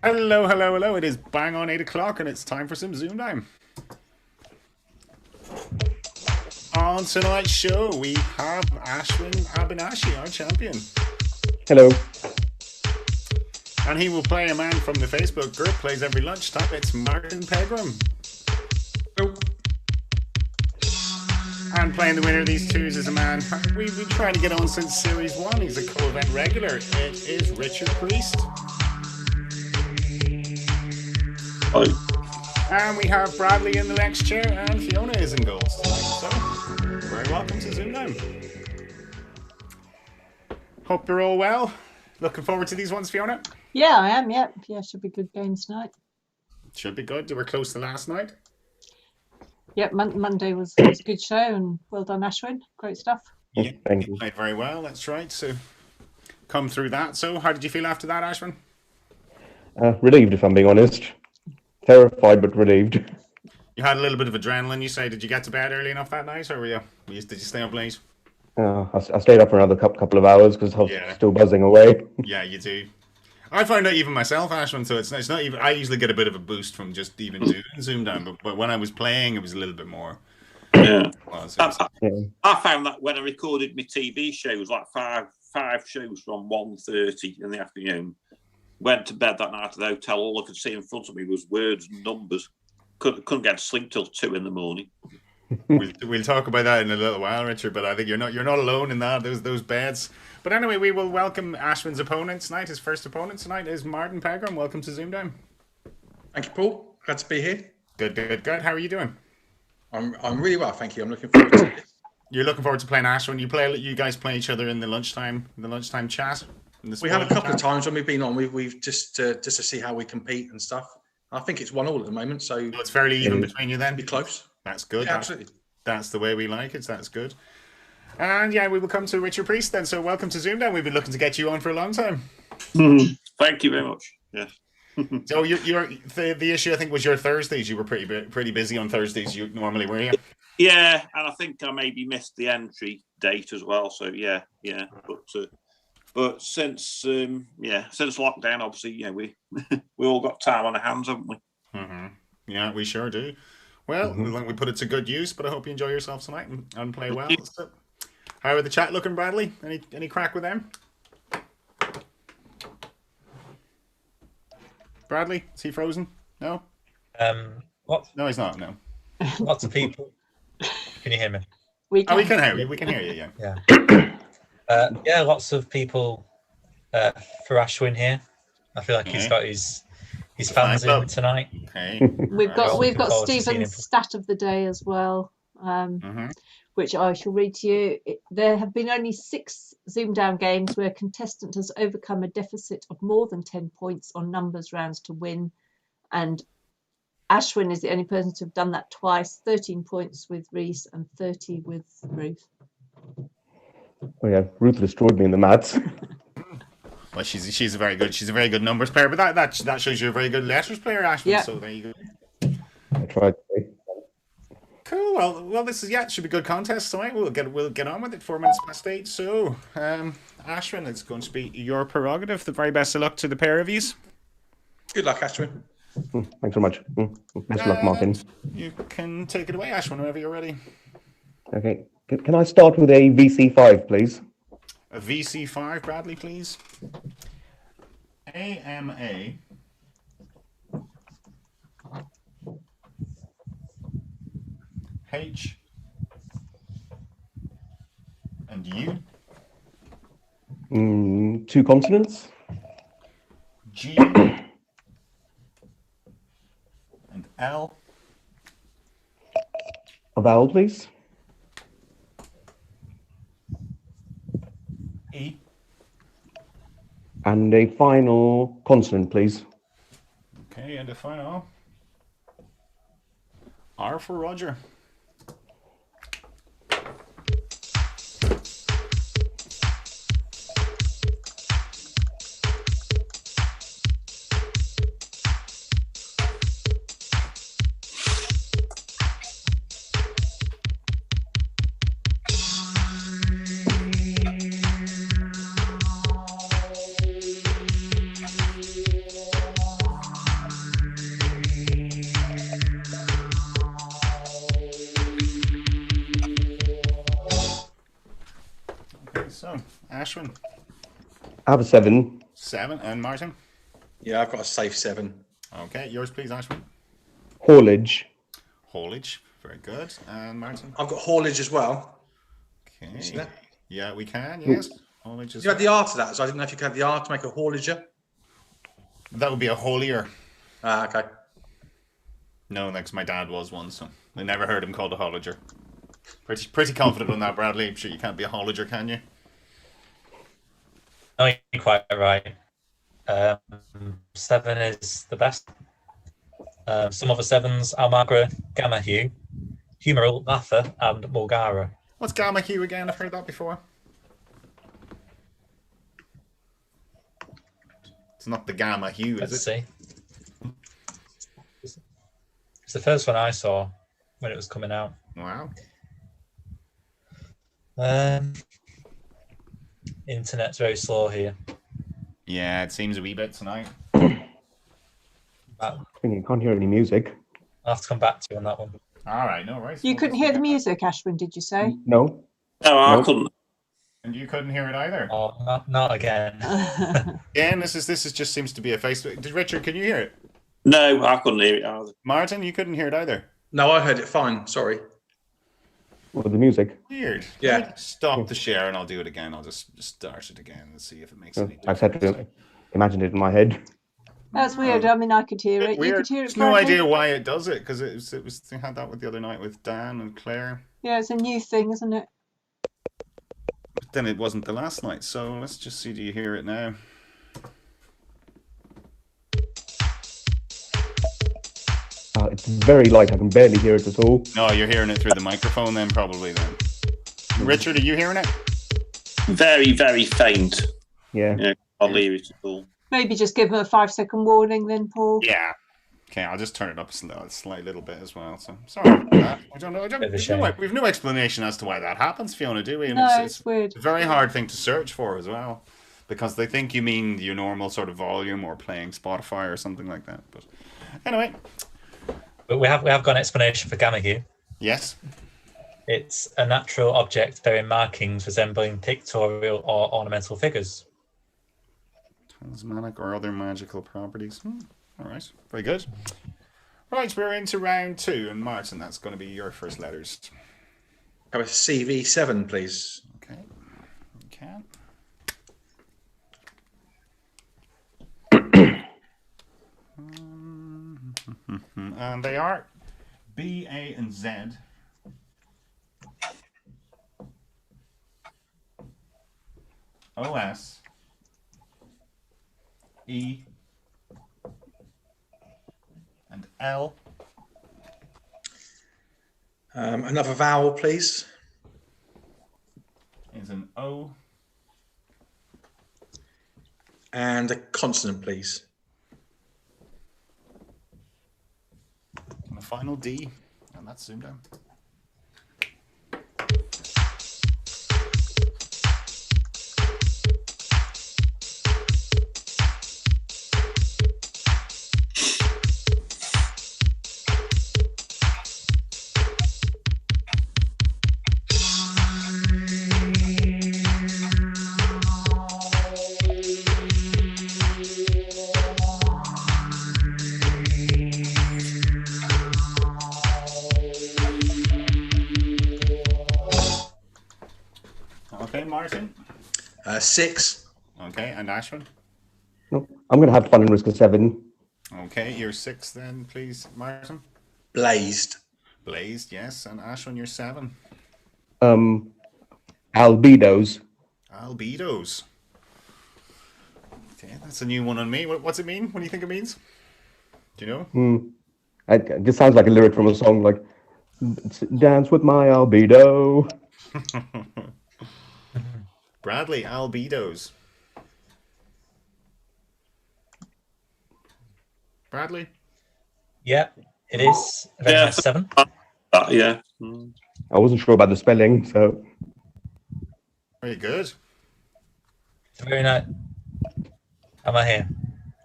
Hello, hello, hello. It is bang on 8 o'clock and it's time for some ZoomDown. On tonight's show, we have Ashwin Abinashi, our champion. Hello. And he will play a man from the Facebook group, plays every lunchtime. It's Martyn Pegram. Hello. And playing the winner of these twos is a man we've been trying to get on since Series 1. He's a co-event regular. It is Richard Priest. Hi. And we have Bradley in the next chair, and Fiona is in goals tonight. So, very welcome to ZoomDown. Hope you're all well. Looking forward to these ones, Fiona? Yeah, I am. Yeah, should be good games tonight. Should be good. They were close to last night. Yep, Monday was a good show, and well done, Ashwin. Great stuff. Yeah, Thank you. played very well. That's right. So, come through that. So, how did you feel after that, Ashwin? Relieved, if I'm being honest. Terrified, but relieved. You had a little bit of adrenaline. You say, did you get to bed early enough that night, or did you stay up late? I stayed up for another couple of hours because I was Yeah. still buzzing away. Yeah, you do. I find that even myself, Ashwin. So it's not even. I usually get a bit of a boost from just even doing ZoomDown, but when I was playing, it was a little bit more. Yeah. Well, so I found that when I recorded my TV shows, like five shows from 1:30 in the afternoon, went to bed that night at the hotel, all I could see in front of me was words and numbers. Couldn't get to sleep till 2 in the morning. we'll talk about that in a little while, Richard. But I think you're not alone in that. Those beds. But anyway, we will welcome Ashwin's opponent tonight. His first opponent tonight is Martyn Pegram. Welcome to ZoomDown. Thank you, Paul. Glad to be here. Good. How are you doing? I'm really well, thank you. I'm looking forward to it. You're looking forward to playing Ashwin. You guys play each other in the lunchtime chat. We have a couple of times when we've been on. We've just to see how we compete and stuff. I think it's 1-1 at the moment, so Well, it's fairly even between you then. be close. That's good. Yeah, absolutely. That's the way we like it. That's good. And yeah, we will come to Richard Priest then. So welcome to ZoomDown. We've been looking to get you on for a long time. Thank you very much. Yes. So the issue I think was your Thursdays. You were pretty busy on Thursdays. You normally were you? Yeah, and I think I maybe missed the entry date as well. So yeah. But since lockdown, obviously, we all got time on our hands, haven't we? Mm-hmm. Yeah, we sure do. Well, we put it to good use. But I hope you enjoy yourself tonight and play well. So, how are the chat looking, Bradley? Any crack with them? Bradley, is he frozen? No. What? No, he's not. No. Lots of people. Can you hear me? We Oh, we can hear you. We can hear you. Yeah. Yeah. Lots of people for Ashwin here. I feel like he's got his fans in tonight. Okay. We've got looking forward to seeing him. Stephen's stat of the day as well, which I shall read to you. There have been only 6 ZoomDown games where a contestant has overcome a deficit of more than 10 points on numbers rounds to win, and Ashwin is the only person to have done that twice. 13 points with Reese and 30 with Ruth. Oh yeah, Ruth destroyed me in the maths. Well, she's a very good numbers player, but that shows you're a very good letters player, Ashwin. Yeah. So there you go. I tried. Cool. Well, this should be a good contest tonight. We'll get on with it. 4 minutes past 8. So, Ashwin, it's going to be your prerogative. The very best of luck to the pair of yous. Good luck, Ashwin. Thanks so much. Best of luck, Martin. You can take it away, Ashwin, whenever you're ready. Okay. Can I start with a VC5, please? A VC5, Bradley, please. AMA. H. And U. 2 consonants. G. And L. A vowel, please. E. And a final consonant, please. Okay, and a final R for Roger. Ashwin? I have a 7. 7. And Martyn? Yeah, I've got a safe 7. Okay, yours please, Ashwin. Haulage. Haulage. Very good. And Martyn? I've got haulage as well. Okay. You see that? Yeah, we can, yes. Haulage as You had the R to that, so I didn't know if you could have the R to make a haulager. That would be a holier. Ah, okay. No, like my dad was one, so I never heard him called a holiger. Pretty confident on that, Bradley. I'm sure you can't be a holiger, can you? No, you're quite right. 7 is the best. Some other 7s: Almagra, Gamma Hue, Humoral, Matha, and Mulgara. What's Gamma Hue again? I've heard that before. It's not the Gamma Hue, is Let's it? see. It's the first one I saw when it was coming out. Wow. Internet's very slow here. Yeah, it seems a wee bit tonight. I'll You can't hear any music. have to come back to you on that one. All right, no worries. You couldn't hear the music, Ashwin, did you say? No. No, I Nope. couldn't. And you couldn't hear it either. Oh, not again. Again, this is just seems to be a Facebook. Richard, can you hear it? No, I couldn't hear it either. Martyn, you couldn't hear it either. No, I heard it fine. Sorry. With the music. Weird. Yeah. Let me stop the share and I'll do it again. I'll just start it again and see if it makes any I difference. had to imagine it in my head. That's weird. I mean, I could hear it. You Weird. could hear it. There's no Bradley? idea why it does it because it was they had that with the other night with Dan and Claire. Yeah, it's a new thing, isn't it? But then it wasn't the last night. So let's just see. Do you hear it now? It's very light. I can barely hear it at all. No, you're hearing it through the microphone then, probably then. Richard, are you hearing it? Very, very faint. Yeah. Yeah, I'll leave it at all. Maybe just give them a 5-second warning then, Paul. Yeah. Okay, I'll just turn it up a slight little bit as well. So sorry about that. I don't know. Bit of a shame. We've no explanation as to why that happens, Fiona, do we? And No, it's it's weird. a very hard thing to search for as well, because they think you mean your normal sort of volume or playing Spotify or something like that. But anyway, But we have got an explanation for Gamma Hue. yes. It's a natural object bearing markings resembling pictorial or ornamental figures. Talismanic or other magical properties. All right, very good. Right, we're into round 2, and Martyn, that's going to be your first letters. Have a CV7, please. Okay, you can. And they are B, A, and Z. OS, E, and L. Another vowel, please. Is an O. And a consonant, please. And a final D. And that's ZoomDown. Okay, Martyn. 6. Okay, and Ashwin. No, I'm going to have fun and risk a 7. Okay, you're 6 then, please, Martyn. Blazed. Blazed, yes, and Ashwin, you're 7. Albedos. Albedos. Okay, that's a new one on me. What's it mean? What do you think it means? Do you know? It just sounds like a lyric from a song like, dance with my albedo. Bradley, albedos. Bradley? Yeah, it is. A very Yeah. nice 7. Yeah. I wasn't sure about the spelling, so Very good. It's a very nice. Am I here?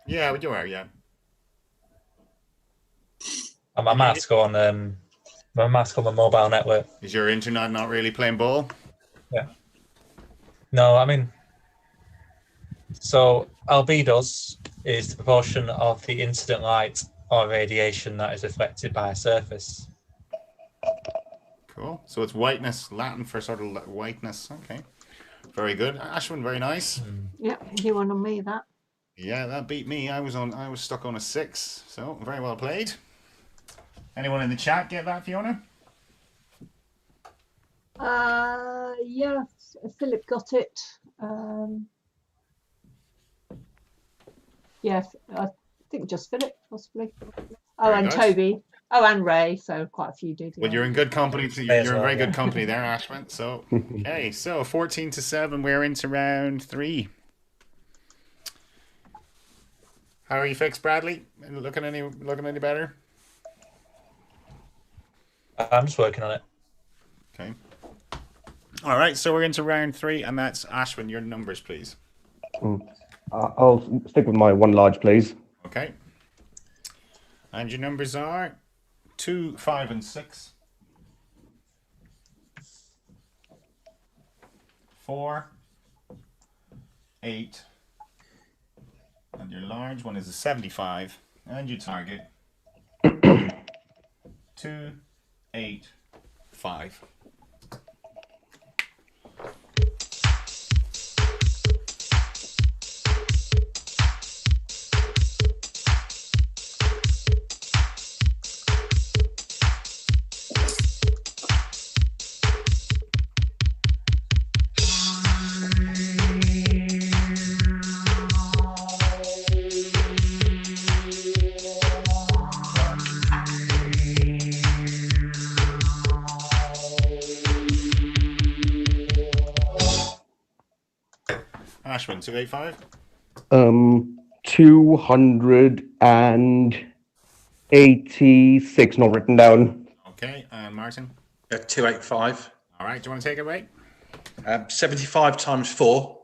Yeah, you are, yeah. I might have to go on. My mask on the mobile network. Is your internet not really playing ball? Yeah. No, I mean, So albedos is the proportion of the incident light or radiation that is reflected by a surface. Cool. So it's whiteness, Latin for sort of whiteness. Okay. Very good. Ashwin, very nice. Yeah, he won on me that. Yeah, that beat me. I was stuck on a 6. So very well played. Anyone in the chat get that, Fiona? Yeah, Philip got it. Yeah, I think just Philip, possibly. Oh, Very and nice. Toby. Oh, and Ray. So quite a few did. Well, yeah. you're in good company. You're As in well, very yeah. good company there, Ashwin. So, okay. So 14-7. We're into round 3. How are you fixed, Bradley? Looking any better? I'm just working on it. Okay. All right. So we're into round 3, and that's Ashwin. Your numbers, please. I'll stick with my one large, please. Okay. And your numbers are 2, 5, and 6. 4, 8, and your large one is a 75, and your target 2, 8, 5. Ashwin, 285. 286, not written down. Okay, and Martyn. 285. All right, do you want to take it away? 75 times 4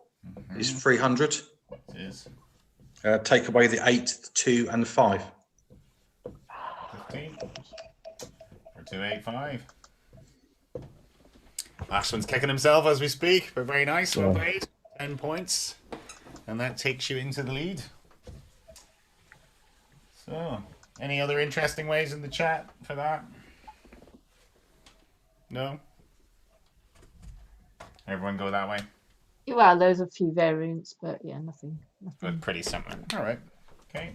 is 300. Yes. Take away the 8, the 2, and the 5. 15. Or 285. Ashwin's kicking himself as we speak, but very nice. Well played. 10 points. And that takes you into the lead. So, any other interesting ways in the chat for that? No? Everyone go that way? Well, there's a few variants, but yeah, nothing. But pretty similar. All right. Okay.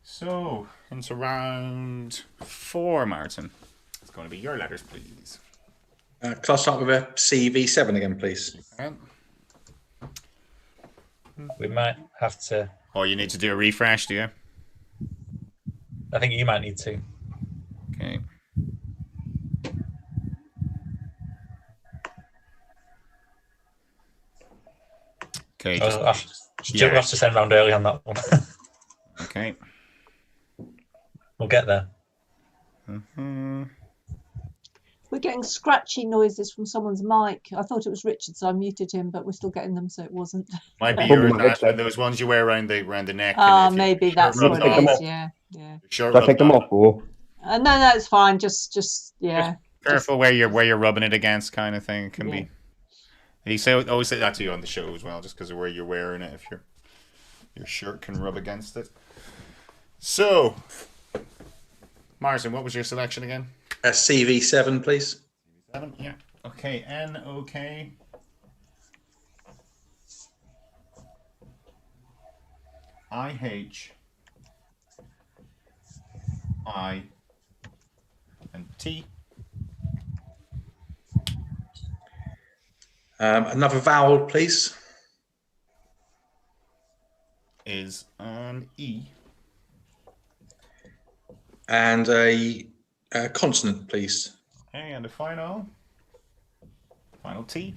So, into round 4, Martyn. It's going to be your letters, please. Can I start with a CV7 again, please? Okay. We might have to. Oh, you need to do a refresh, do you? I think you might need to. Okay. Okay. We'll have to send round early on that one. Okay. We'll get there. We're getting scratchy noises from someone's mic. I thought it was Richard, so I muted him, but we're still getting them, so it wasn't. Might be Probably your my headset. those ones you wear around the neck. Maybe that's what take it them is. off. Yeah. Should I take them off or? No, it's fine. Just yeah. Careful where you're rubbing it against, kind of thing. It can be. He always say that to you on the show as well, just because of where you're wearing it. If your shirt can rub against it. So, Martyn, what was your selection again? CV7, please. 7, yeah. Okay, NOK. IH. I. And T. Another vowel, please. Is an E. And a consonant, please. Okay, and the final T.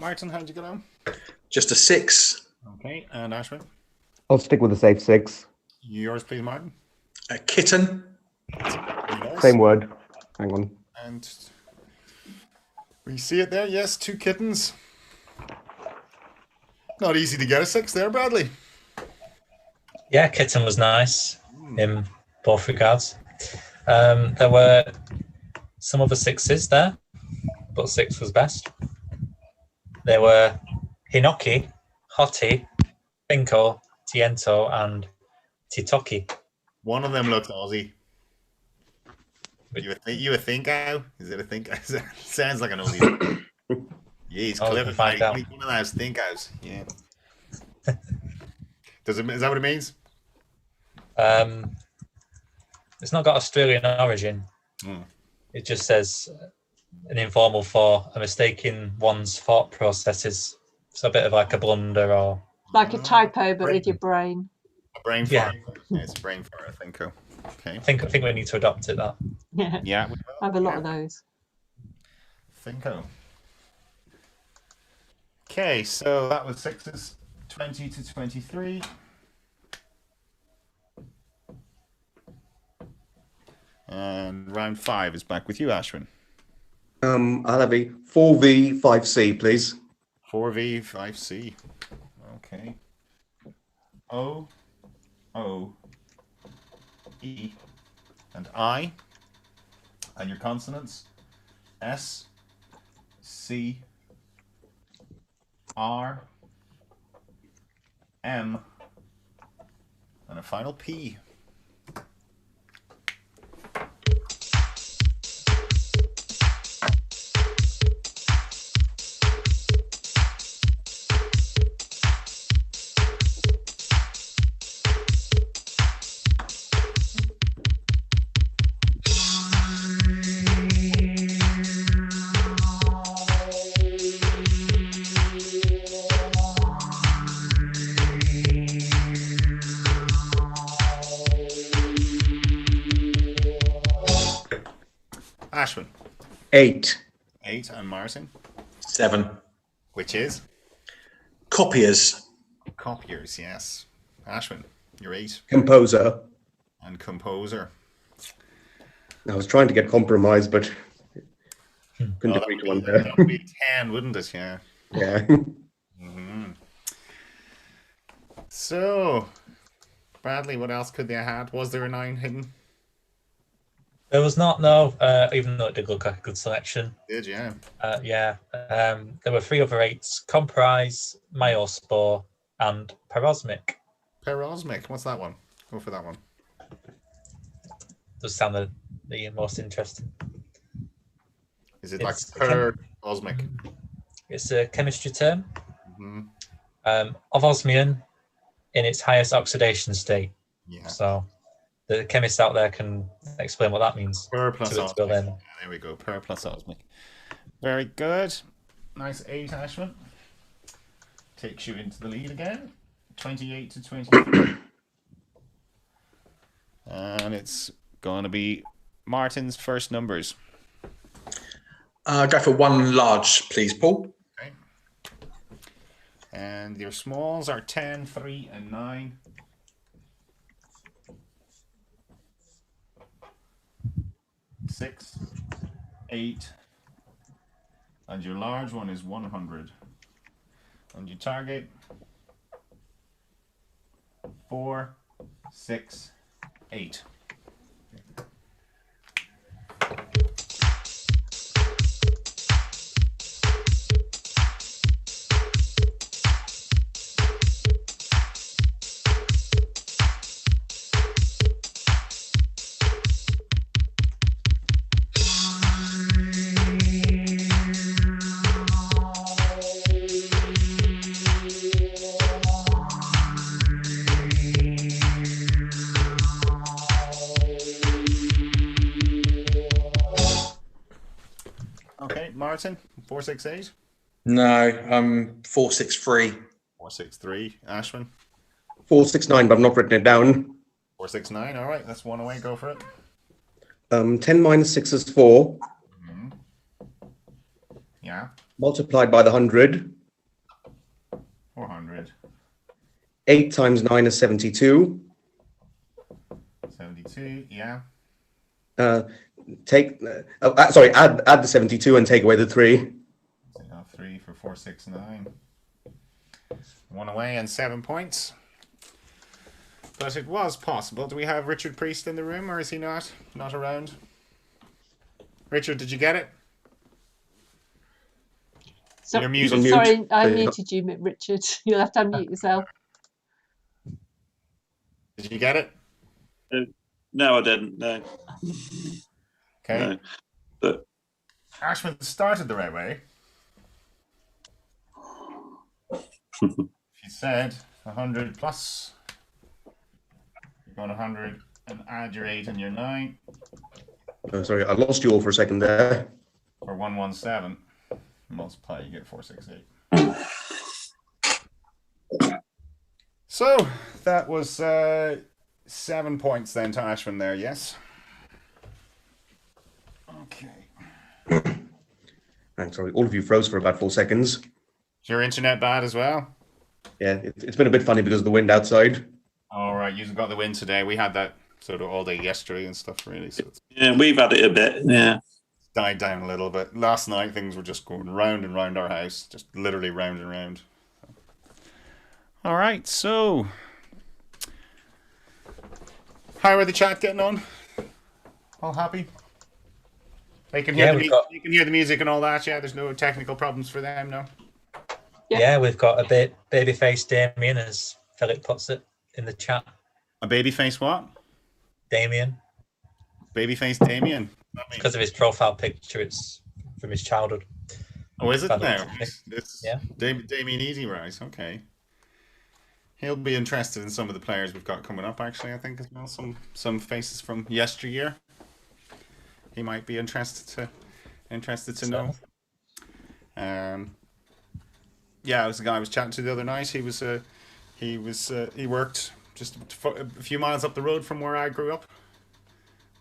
Martyn, how did you get on? Just a 6. Okay, and Ashwin? I'll stick with the safe 6. Yours, please, Martyn. A kitten. Same word. Hang on. And we see it there. Yes, 2 kittens. Not easy to get a 6 there, Bradley. Yeah, kitten was nice in both regards. There were some other 6s there, but 6 was best. There were Hinoki, Hoti, Binko, Tiento, and Titoki. One of them looks Aussie. You a thinko? Is it a thinko? Sounds like an Aussie. Yeah, he's clever. Find out. One of those thinkos. Yeah. Is that what it means? It's not got Australian origin. It just says an informal for a mistake in one's thought processes. So a bit of like a blunder or Like a typo, but with your brain. A brain fart. Yeah, it's a brain fart, I think. Okay. I think we need to adopt it. That. Yeah. I have a lot of those. Thinko. Okay, so that was 6s, 20 to 23. And round 5 is back with you, Ashwin. I'll have a 4V 5C, please. 4V 5C. Okay. O, O, E, and I. And your consonants. S, C, R, M, and a final P. Ashwin. 8. 8, and Martyn. 7. Which is? Copiers. Copiers, yes. Ashwin, you're 8. Composer. And composer. I was trying to get compromise, but couldn't agree to one there. That would be 10, wouldn't it? Yeah. Yeah. Mm-hmm. So, Bradley, what else could they have had? Was there a 9 hidden? There was not, no, even though it did look like a good selection. Did, yeah. There were 3 other 8s, Comprise, Myospore, and Perosmic. Perosmic, what's that one? Go for that one. Does sound the most interesting. Is it like It's perosmic? It's a chemistry term Mm-hmm. of osmium in its highest oxidation state. Yeah. So the chemists out there can explain what that means. Per plus to osmic. then. Yeah, there we go. Per plus osmic. Very good. Nice 8, Ashwin. Takes you into the lead again. 28 to 23. And it's going to be Martyn's first numbers. Go for 1 large, please, Paul. Okay. And your smalls are 10, 3, and 9. 6, 8, and your large one is 100. And your target 4, 6, 8. Martyn, 468. No, 463. 463. Ashwin. 469, but I've not written it down. 469. All right, that's one away. Go for it. 10 minus 6 is 4. Mm-hmm. Yeah. multiplied by the 100. 400. 8 times 9 is 72. 72, yeah. Add the 72 and take away the 3. So you have 3 for 469. 1 away and 7 points. But it was possible. Do we have Richard Priest in the room, or is he not around? Richard, did you get it? So, You're muted. sorry, I muted you, Richard. You'll have to unmute yourself. Did you get it? No, I didn't. No. Okay. No. But Ashwin started the right way. She said 100 plus. You're going 100 and add your 8 and your 9 Sorry, I lost you all for a second there. for 117. Multiply, you get 468. So that was 7 points then to Ashwin there, yes? Okay. I'm sorry, all of you froze for about 4 seconds. Is your internet bad as well? Yeah, it's been a bit funny because of the wind outside. All right, you got the wind today. We had that sort of all day yesterday and stuff, really. So it's yeah, we've had it a bit. Yeah. died down a little bit. Last night, things were just going round and round our house, just literally round and round. All right, so how are the chat getting on? All happy? They can hear you can hear the music and all that. Yeah, there's no technical problems for them, no. Yeah, we've got a babyface Damien, as Philip puts it in the chat. A babyface what? Damien. Babyface Damien. Because of his profile picture, it's from his childhood. Oh, is it now? Yeah. Damien Easy, right? Okay. He'll be interested in some of the players we've got coming up, actually, I think, as well. Some faces from yesteryear. He might be interested to know. Yeah, it was the guy I was chatting to the other night. He worked just a few miles up the road from where I grew up,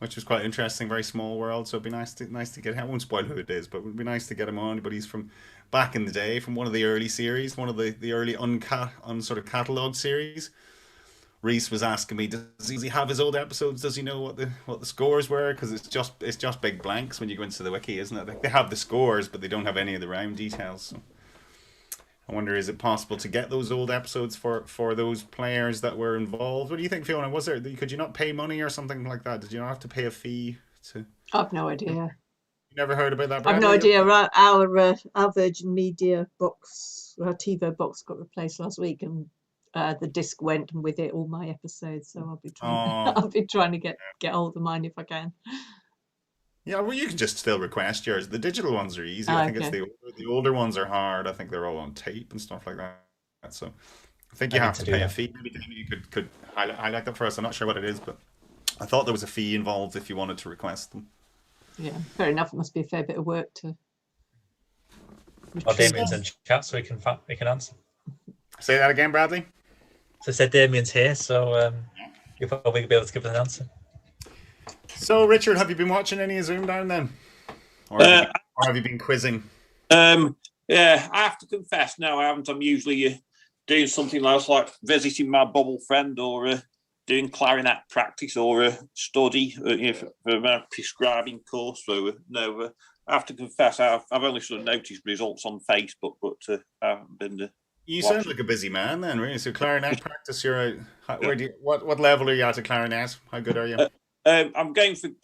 which was quite interesting. Very small world, so it'd be nice to get him. I won't spoil who it is, but it would be nice to get him on. But he's from back in the day, from one of the early series, one of the early sort of catalogue series. Reese was asking me, does he have his old episodes? Does he know what the scores were? Because it's just big blanks when you go into the wiki, isn't it? Like, they have the scores, but they don't have any of the round details. So I wonder, is it possible to get those old episodes for those players that were involved? What do you think, Fiona? Could you not pay money or something like that? Did you not have to pay a fee to? I've no idea. You never heard about that? I've no idea. Our Virgin Media box, our TiVo box, got replaced last week, and the disc went, and with it all my episodes. So I'll be trying to get hold of mine if I can. Yeah, well, you can just still request yours. The digital ones are easy. I think it's the older ones are hard. I think they're all on tape and stuff like that. So I think you have to pay a fee. Maybe you could highlight that for us. I'm not sure what it is, but I thought there was a fee involved if you wanted to request them. Yeah, fair enough. It must be a fair bit of work to. Oh, Damien's in chat, so we can answer. Say that again, Bradley. So I said Damien's here, so you'll probably be able to give us an answer. So, Richard, have you been watching any of ZoomDown then? Or have you been quizzing? Yeah, I have to confess, no, I haven't. I'm usually doing something else, like visiting my bubble friend, or doing clarinet practice, or study for my prescribing course. So, no, I have to confess, I've only sort of noticed results on Facebook, but I haven't been You sound like a busy man then, really. So clarinet practice, you're what level are you at clarinet? How good are you? I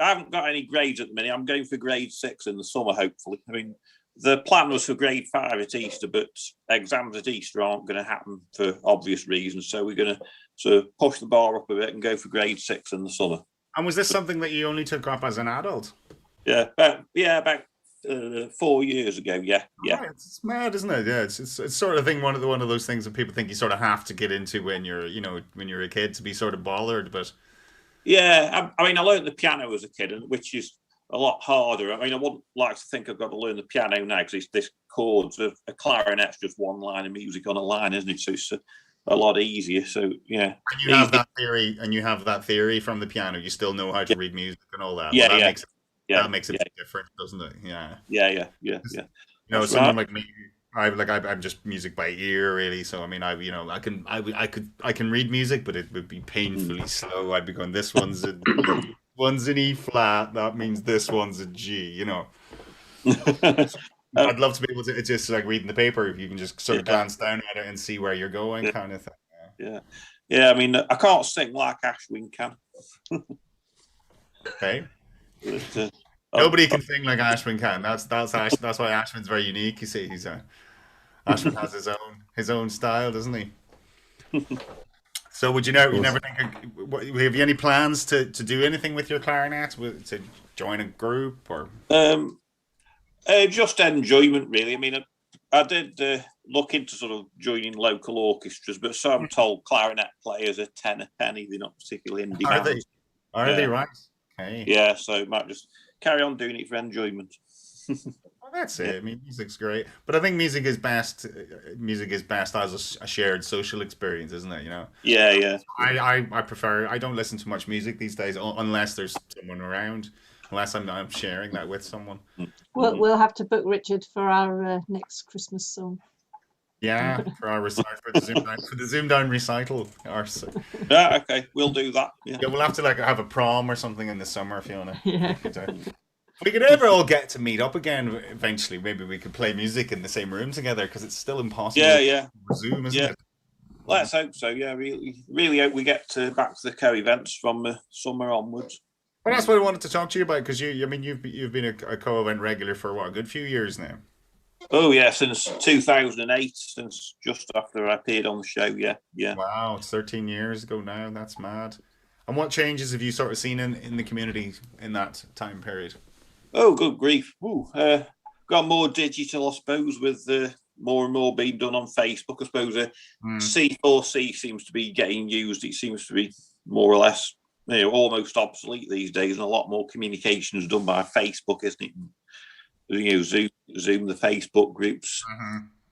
haven't got any grades at the minute. I'm going for grade 6 in the summer, hopefully. I mean, the plan was for grade 5 at Easter, but exams at Easter aren't going to happen for obvious reasons. So we're going to sort of push the bar up a bit and go for grade 6 in the summer. And was this something that you only took up as an adult? Yeah, about 4 years ago. Yeah. Oh, it's mad, isn't it? Yeah, it's sort of thing. One of those things that people think you sort of have to get into when you're a kid to be sort of bothered, but. Yeah, I mean, I learned the piano as a kid, which is a lot harder. I mean, I wouldn't like to think I've got to learn the piano now, because this chords of a clarinet's just one line of music on a line, isn't it? So it's a lot easier. So yeah. And you have that theory from the piano. You still know how to read music and all that. Yeah, that makes it different, doesn't it? Yeah. Yeah. You know, That's someone right. like me, I'm just music by ear, really. So I mean, I can read music, but it would be painfully slow. I'd be going, this one's an E flat. That means this one's a G. You know, Um, I'd love to be able to. It's just like reading the paper. You can just sort of yeah, glance down at it and see where you're going, yeah, kind of thing. yeah, yeah. I mean, I can't sing like Ashwin can. Okay. But, Nobody can sing like Ashwin can. That's why Ashwin's very unique. You see, Ashwin has his own style, doesn't he? So would you Of know? You course. never think? Have you any plans to do anything with your clarinet? To join a group or? um, just enjoyment, really. I mean, I did look into sort of joining local orchestras, but so I'm told clarinet players are 10 a penny. They're not particularly in Are they? demand. Are they Yeah, right? Okay. yeah. So might just carry on doing it for enjoyment. Well, that's Yeah, it. I mean, music's great, but I think music is best. Music is best as a shared social experience, isn't it? You know, yeah, yeah. I prefer. I don't listen to much music these days unless there's someone around. Unless I'm sharing that with someone. We'll Mm. we'll have to book Richard for our next Christmas song. Yeah, for our recital for the Zoom down recital. Yeah, okay, we'll do that. Yeah. Yeah, we'll have to like have a prom or something in the summer, Fiona. Yeah. If we could ever all get to meet up again eventually, maybe we could play music in the same room together because it's still impossible Yeah, yeah, over Zoom, isn't yeah. it? Let's hope so. Yeah, really, really hope we get back to the co-events from summer onwards. Well, that's what I wanted to talk to you about because I mean, you've been a co-event regular for what, a good few years now. Oh yeah, since 2008, since just after I appeared on the show. Yeah, yeah. Wow, it's 13 years ago now. That's mad. And what changes have you sort of seen in the community in that time period? Oh, good grief. Ooh, got more digital, I suppose, with more and more being done on Facebook. I suppose Hmm. C4C seems to be getting used. It seems to be more or less, almost obsolete these days, and a lot more communication is done by Facebook, isn't it? Zoom, the Facebook groups.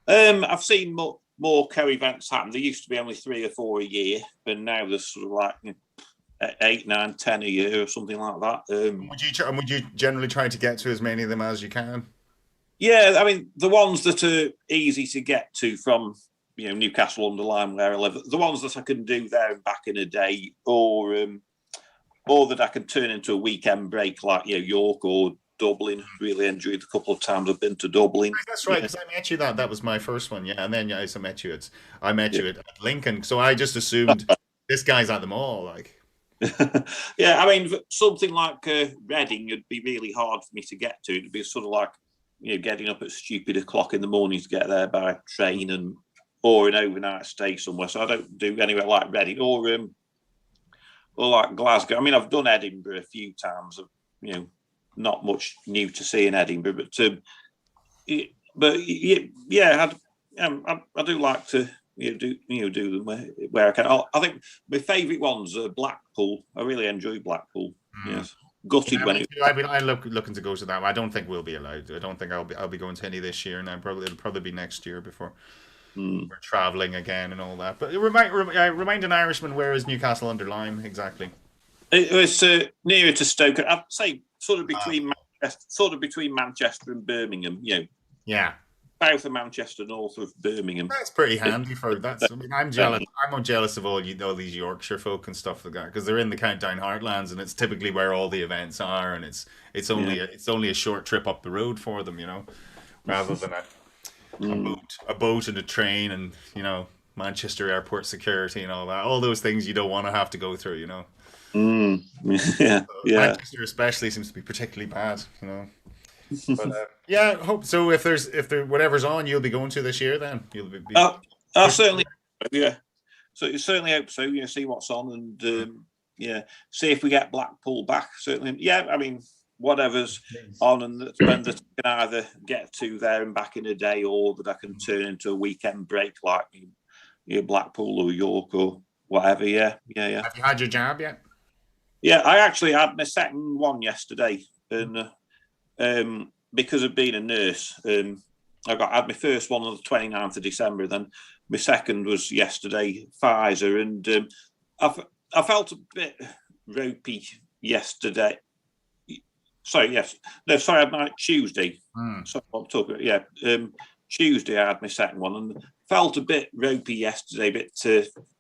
Mhm. I've seen more co-events happen. There used to be only 3 or 4 a year, but now there's sort of like 8, 9, 10 a year or something like that. Would you generally try to get to as many of them as you can? Yeah, I mean the ones that are easy to get to from Newcastle under Lyme where I live, the ones that I can do there and back in a day, or that I can turn into a weekend break like York or Dublin. Really enjoyed the couple of times I've been to Dublin. That's right, Yeah, because I met you that was my first one, yeah. And then I met you yeah. at Lincoln, so I just assumed this guy's at them all, like. Yeah, I mean something like Reading would be really hard for me to get to. It'd be sort of like getting up at stupid o'clock in the morning to get there by train or an overnight stay somewhere. So I don't do anywhere like Reading or like Glasgow. I mean, I've done Edinburgh a few times. Not much new to see in Edinburgh, but yeah, I do like to do them where I can. I think my favourite ones are Blackpool. I really enjoy Blackpool. Yes, gutted Yeah, when me it. too. I'm looking to go to that. I don't think we'll be allowed. I don't think I'll be going to any this year, and it'll probably be next year before Mm. we're traveling again and all that. But remind an Irishman, where is Newcastle under Lyme exactly? It was nearer to Stoke. I'd say sort of Ah, between Manchester and Birmingham. yeah. South of Manchester, north of Birmingham. That's pretty handy for that's. I mean, I'm jealous. I'm jealous of all these Yorkshire folk and stuff like that because they're in the Countdown Heartlands, and it's typically where all the events are, and it's Yeah. only a short trip up the road for them, rather than Mm. a boat and a train, and Manchester airport security and all that. All those things you don't want to have to go through, Mm. Yeah, yeah. Manchester especially seems to be particularly bad. But yeah, I hope so. If there whatever's on, you'll be going to this year. Then you'll be I certainly, yeah. So you certainly hope so. See what's on, and see if we get Blackpool back. Certainly, yeah. I mean, whatever's on, and that I can either get to there and back in a day, or that I can turn into a weekend break, like Blackpool or York or whatever. Yeah, yeah, yeah. Have you had your jab yet? Yeah, I actually had my second one yesterday, and because of being a nurse, I had my first one on the 29th of December. Then my second was yesterday, Pfizer, and I felt a bit ropey yesterday. sorry, yes. No, sorry, I had my Tuesday. Hmm. So I'm talking. Yeah, Tuesday I had my second one and felt a bit ropey yesterday, a bit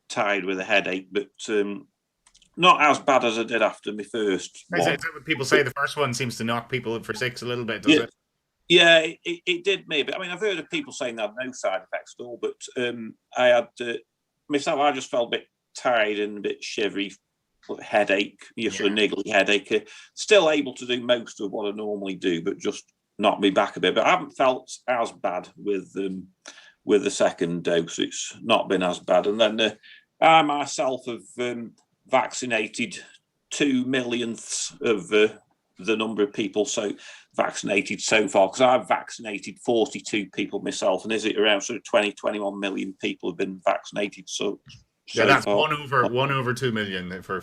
tired with a headache, but not as bad as I did after my first one. Is that what people say? The first one seems to knock people for six a little bit, does it? Yeah, it did me. But I mean, I've heard of people saying they had no side effects at all, but I had myself. I just felt a bit tired and a bit shivery, headache, sort of niggly headache. Still able to do most of what I normally do, but just knocked me back a bit. But I haven't felt as bad with the second dose. It's not been as bad. And then I myself have vaccinated 2 millionths of the number of people vaccinated so far, because I've vaccinated 42 people myself, and is it around sort of 21 million people have been vaccinated yeah, that's far. one over 2 million for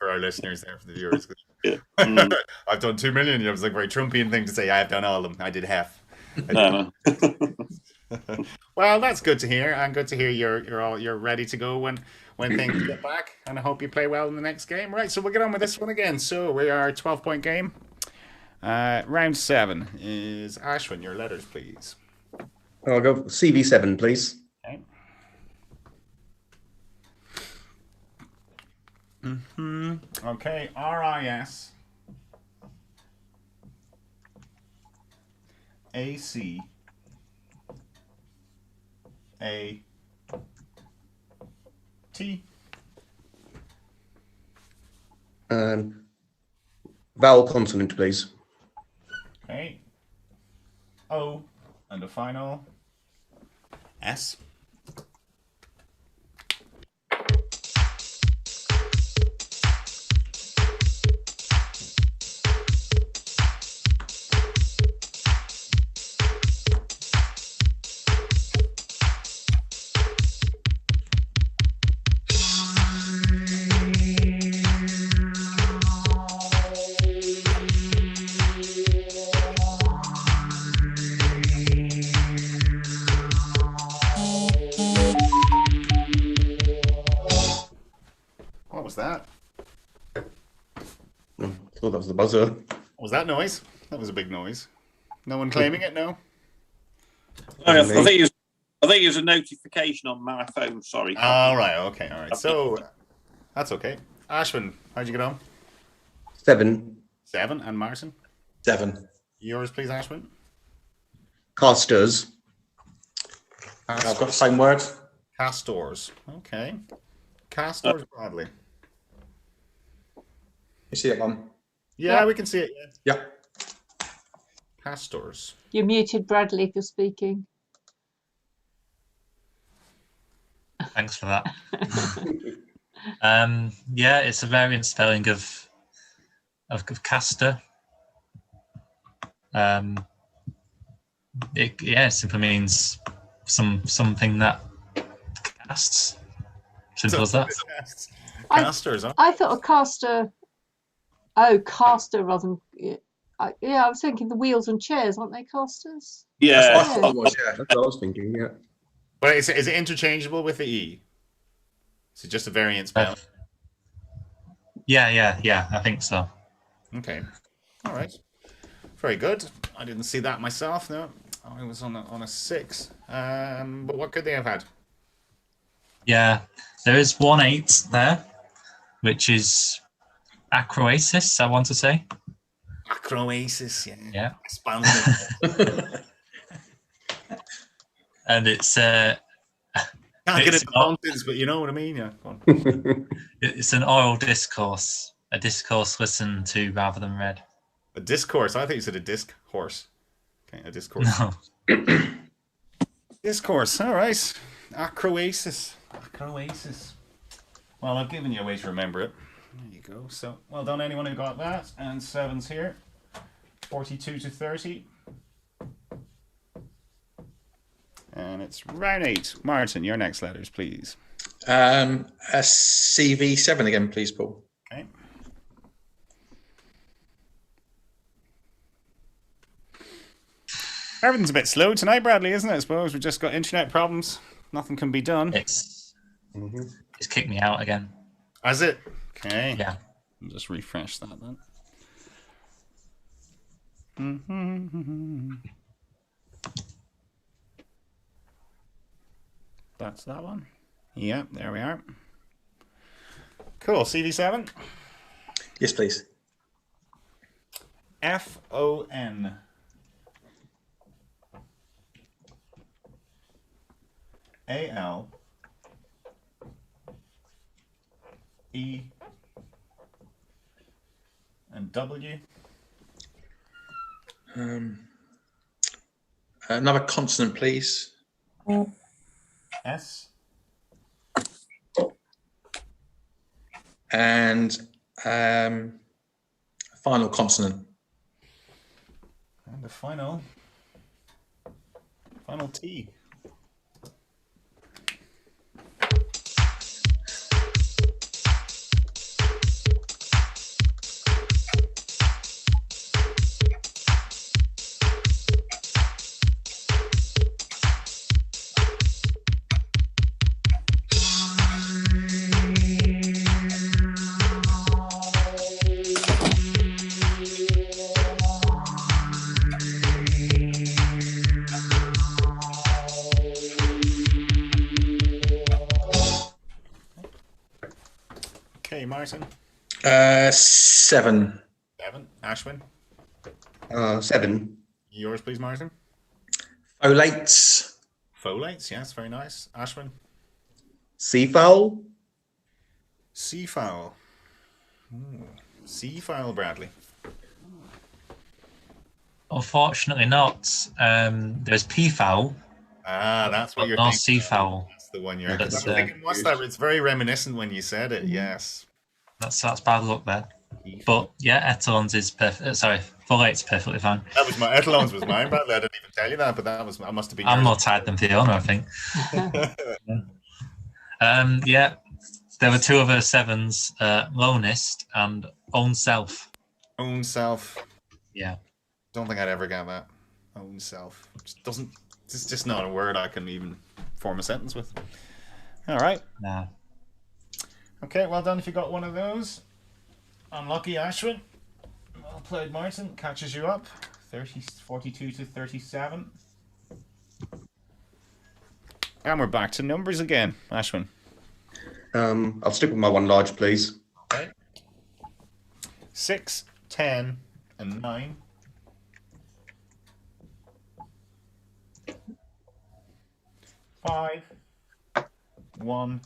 our listeners there, for the viewers. Yeah. I've done 2 million. It was like a very Trumpian thing to say. I've done all of them. I did half. No. Well, that's good to hear, and good to hear you're ready to go when things get back, and I hope you play well in the next game. Right, so we'll get on with this one again. So we are a 12-point game. Round 7 is Ashwin. Your letters, please. I'll go CV7, please. Okay. Okay. RIS AC A T. Vowel consonant, please. Okay. O and the final S. What was that? I thought that was the buzzer. What was that noise? That was a big noise. No one claiming it, no? I think it was a notification on my phone, sorry. All right, okay, all right. So, that's okay. Ashwin, how'd you get on? 7. 7, and Martyn? 7. Yours, please, Ashwin? Casters. I've got the same word. Castors. Okay. Castors, Bradley. You see it, Mum? Yeah, we can see it. Yeah. Castors. You're muted, Bradley, if you're speaking. Thanks for that. Yeah, it's a variant spelling of caster. It simply means something that casts. Simple as that. Casters, huh? I thought a caster. Oh, caster rather than. I was thinking the wheels and chairs, aren't they casters? Yeah. That's what I was, That's what I was thinking, yeah. Well, is it interchangeable with the E? Is it just a variant spell? Yeah, I think so. Okay. All right. Very good. I didn't see that myself, no. I was on a 6. But what could they have had? Yeah, there is 1 8 there, which is acroasis, I want to say. Acroasis, yeah. Yeah. Expanded. And it's Can't get into mountains, but you know what I mean, yeah. Go on. it's an oral discourse, a discourse listened to rather than read. A discourse. I think you said a disc horse. Okay, a discourse. No. Discourse. All right. Acroasis. Acroasis. Well, I've given you a way to remember it. There you go. So, well done, anyone who got that. And 7's here. 42 to 30. And it's round 8. Martyn, your next letters, please. A CV7 again, please, Paul. Okay. Everything's a bit slow tonight, Bradley, isn't it? I suppose we've just got internet problems. Nothing can be done. It's kicked me out again. Has it? Okay. Yeah. I'll just refresh that then. That's that one. Yeah, there we are. Cool. CV7. Yes, please. FON. AL. E. And W. Another consonant, please. S. And final consonant. And the final T. Okay, Martyn. 7. 7. Ashwin. 7. Yours, please, Martyn. Folates. Folates, yes, very nice. Ashwin. Seafowl. Seafowl. Seafowl, Bradley. Unfortunately not. There's peafowl. Ah, that's what you're not thinking. Seafowl. That's the one you're That's, thinking. What's that? It's very reminiscent when you said it, yes. That's bad luck there. But yeah, Etalons is perfect. Sorry, Folate's perfectly fine. That was my Etalons was mine, Bradley. I didn't even tell you that, but that must have been I'm yours. more tired than Fiona, I think. Yeah, there were 2 other 7s, Lonist and Own Self. Own self. Yeah. Don't think I'd ever get that. Own self. It's just not a word I can even form a sentence with. All right. Nah. Okay, well done if you got one of those. Unlucky Ashwin. Well played, Martyn. Catches you up. 42 to 37. And we're back to numbers again, Ashwin. I'll stick with my one large, please. Okay. 6, 10, and 9. 5, 1,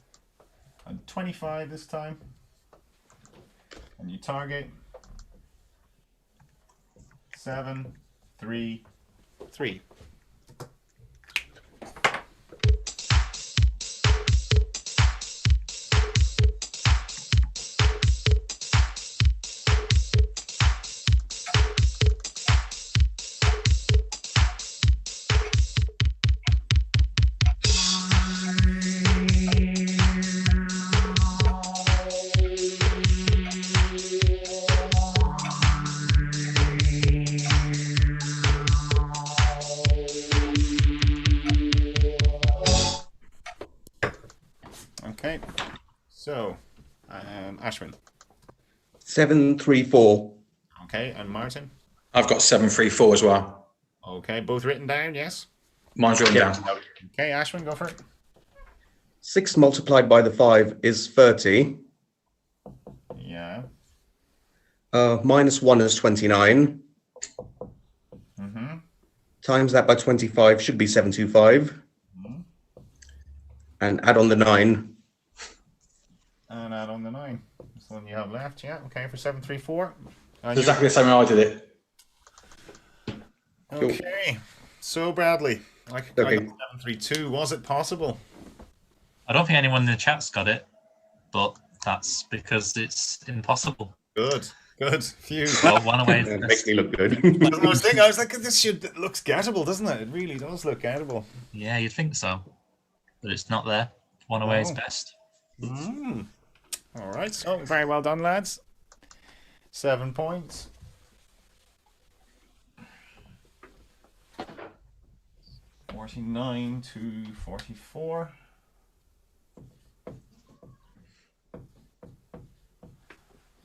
and 25 this time. And you target 7, 3, 3. Okay, so Ashwin. 7, 3, 4. Okay, and Martyn. I've got 7, 3, 4 as well. Okay, both written down, yes? Mine's written down. Okay, Ashwin, go for it. 6 multiplied by the 5 is 30. Yeah. Minus 1 is 29. Mm-hmm. Times that by 25 should be 725. Mm-hmm. And add on the 9. And add on the 9. That's the one you have left, yeah. Okay, for 734. It's exactly the same way I did it. Okay. So, Bradley, I got 732. Was it possible? I don't think anyone in the chat's got it, but that's because it's impossible. Good. Phew. Well, one away. It makes me look good. I was like, this looks gettable, doesn't it? It really does look gettable. Yeah, you'd think so, but it's not there. One away is best. All right. So, very well done, lads. 7 points. $49 to 44.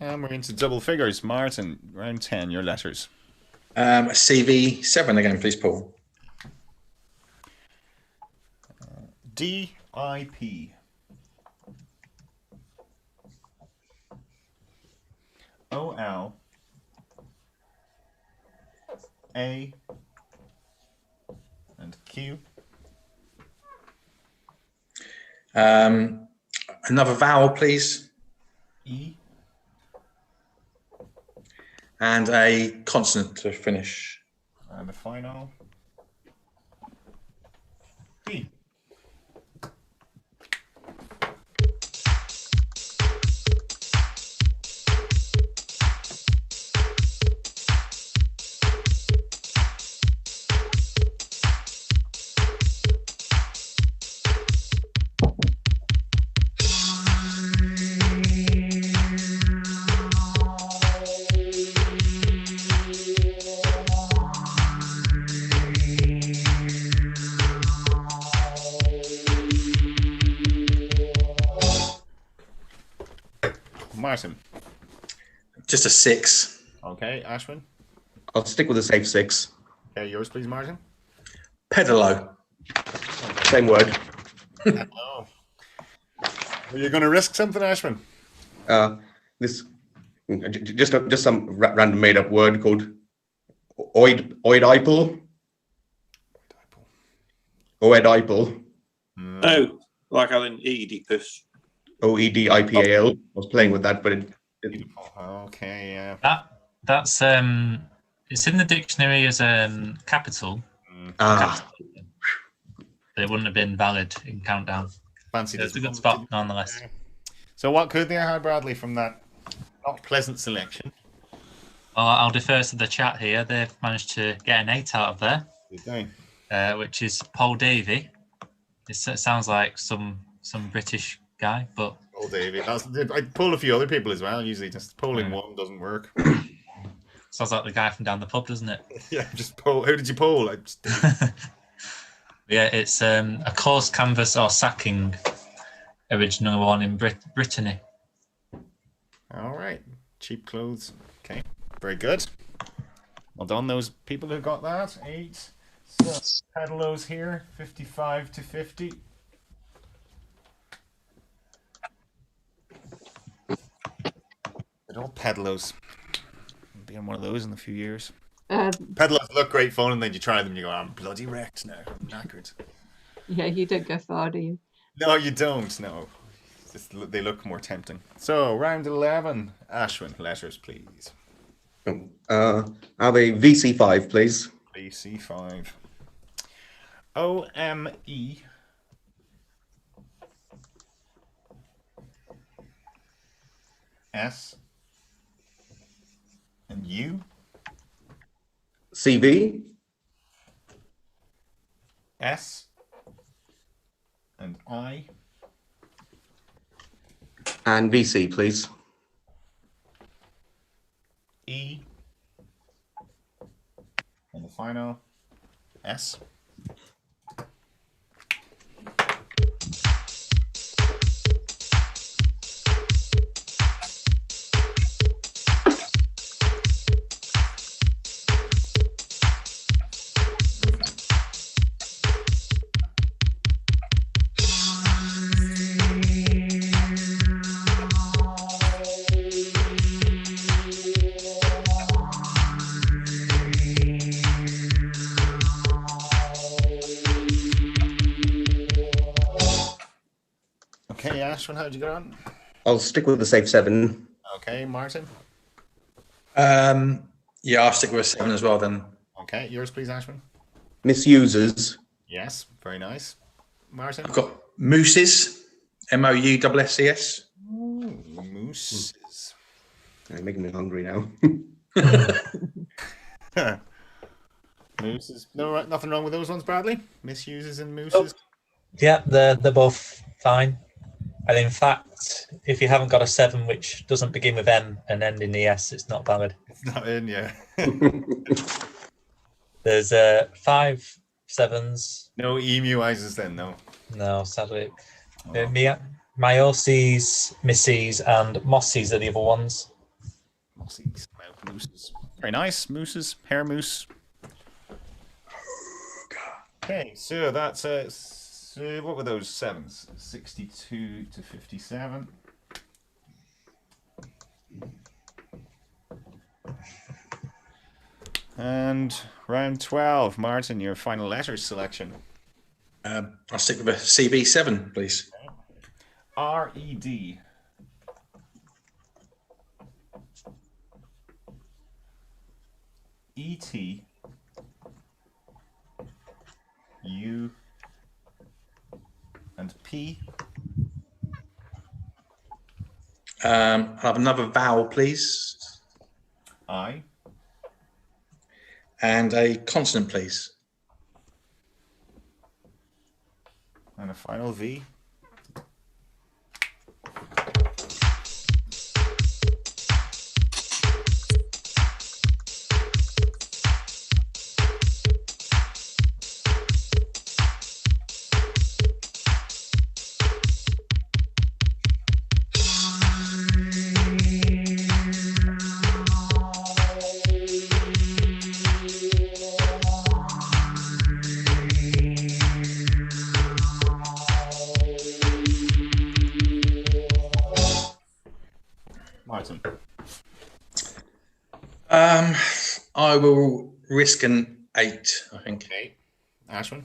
And we're into double figures. Martyn, round 10, your letters. CV7 again, please, Paul. DIP. OL. A. And Q. Another vowel, please. E. And a consonant to finish. And the final. B. Martyn. Just a 6. Okay, Ashwin. I'll stick with a safe 6. Okay, yours, please, Martyn. Pedalo. Same word. Oh. Are you going to risk something, Ashwin? This just some random made up word called oedipal. Oedipal. Oh, like Alan Oedipus. OEDIPAL. I was playing with that, but it Okay, yeah. That's it's in the dictionary as capital. ah. But it wouldn't have been valid in countdown. Fancy It's this. a good spot nonetheless. So what could they have, Bradley, from that not pleasant selection? I'll defer to the chat here. They've managed to get an 8 out of there, Did which is Paul Davey. It sounds like some British guy, but Oh, David. I pull a few other people as well. Usually just polling one doesn't work. sounds like the guy from down the pub, doesn't it? Yeah, just poll. Who did you poll? Yeah, it's a coarse canvas or sacking, original one in Brittany. All right. Cheap clothes. Okay. Very good. Well done, those people who got that. 8. So, Pedalos here, 55 to 50. Good old Pedalos. I'll be on one of those in a few years. Pedalos look great fun, and then you try them and you go, I'm bloody wrecked now. I'm knackered. Yeah, you don't go far, do you? No, you don't. No. They look more tempting. So, round 11. Ashwin, letters, please. Have a VC5, please. VC5. OME. S. And U. CV. S. And I. And VC, please. E. And the final S. Okay, Ashwin, how'd you get on? I'll stick with the safe 7. Okay, Martyn. Yeah, I'll stick with a 7 as well then. Okay, yours, please, Ashwin. Misusers. Yes, very nice. Martyn. I've got mooses, MOUSSES. Ooh, mooses. You're making me hungry now. Mooses. No, nothing wrong with those ones, Bradley. Misuses and mooses. Yeah, they're both fine. And in fact, if you haven't got a 7 which doesn't begin with M and end in the S, it's not valid. It's not in, yeah. There's 5 7s. No emu-ises then, no. No, sadly. Oh. Myoses, Missies, and Mossies are the other ones. Mossies, mooses. Very nice. Mooses, hair moose. Okay, so that's so what were those sevens? 62 to 57. And round 12, Martyn, your final letter selection. I'll stick with a CB7, please. R-E-D. E-T. U. And P. I'll have another vowel, please. I. And a consonant, please. And a final V. Martyn. I will risk an 8, I think. Okay. Ashwin.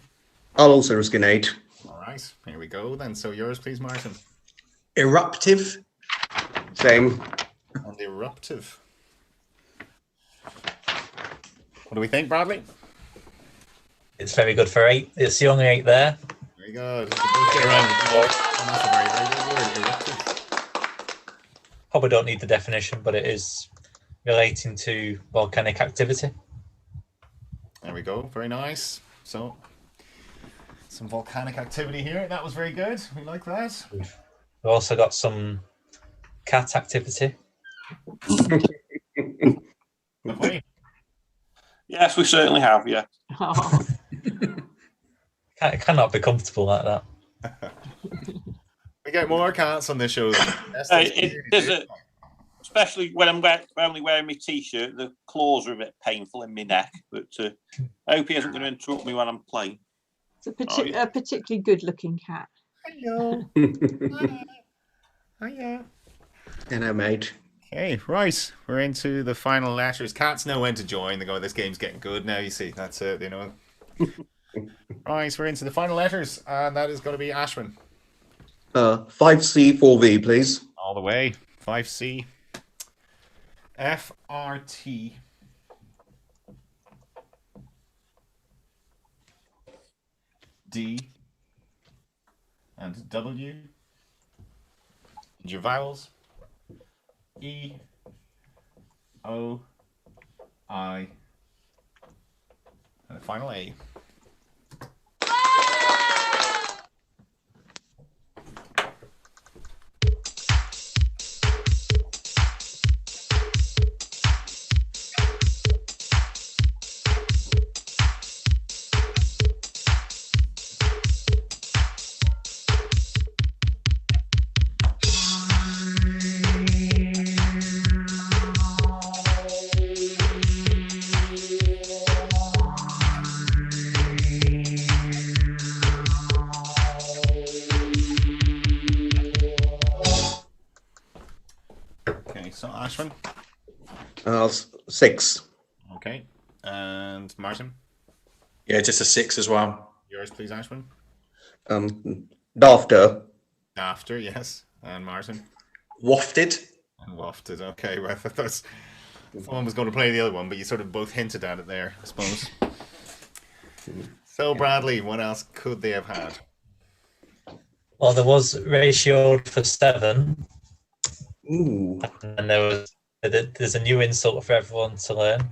I'll also risk an 8. All right. Here we go then. So yours, please, Martyn. Eruptive. Same. And eruptive. What do we think, Bradley? It's very good for 8. It's the only 8 there. Very good. It's a good get around the board. And that's a very, very good word, eruptive. Probably don't need the definition, but it is relating to volcanic activity. There we go. Very nice. So, some volcanic activity here. That was very good. We like that. We've also got some cat activity. Lovely. Yes, we certainly have. Yeah. Oh, It cannot be comfortable like that. We get more cats on this show. Especially when I'm only wearing my t-shirt, the claws are a bit painful in my neck. But I hope he isn't going to interrupt me when I'm playing. it's a particularly good-looking cat. Hello. Hiya. Hello, mate. Okay, right. We're into the final letters. Cats know when to join. They go, this game's getting good now, you see. That's it, you know. Right, we're into the final letters, and that is going to be Ashwin. 5C, 4V, please. All the way. 5C. FRT. D. And W. And your vowels. E. O. I. And the final A. So Ashwin. 6. Okay. And Martyn. Yeah, just a 6 as well. Yours, please, Ashwin. Dafter. After, yes. And Martyn. Wafted. And wafted. Okay, well, that's someone was going to play the other one, but you sort of both hinted at it there, I suppose. So Bradley, what else could they have had? Well, there was ratioed for 7. Ooh. And there's a new insult for everyone to learn,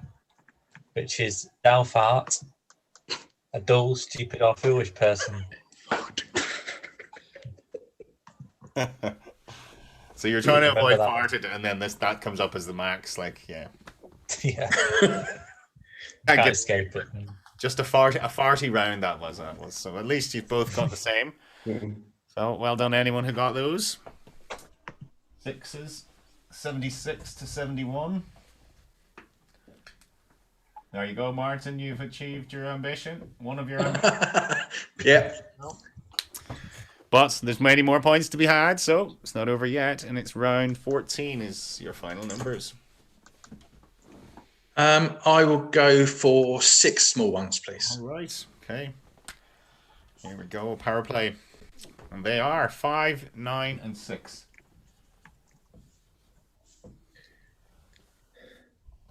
which is thou fart, a dull, stupid, or foolish person. So you're trying to avoid Remember that farted, and then that comes up as the max, like, yeah. Yeah, I can't get escape it. just a farty round that was. So at least you've both got the same. So well done, anyone who got those. 6s, 76 to 71. There you go, Martyn. You've achieved your ambition. One of your ambitions. Yeah. But there's many more points to be had, so it's not over yet. And it's round 14 is your final numbers. I will go for 6 small ones, please. All right. Okay. Here we go. Power play. And they are 5, 9, and 6.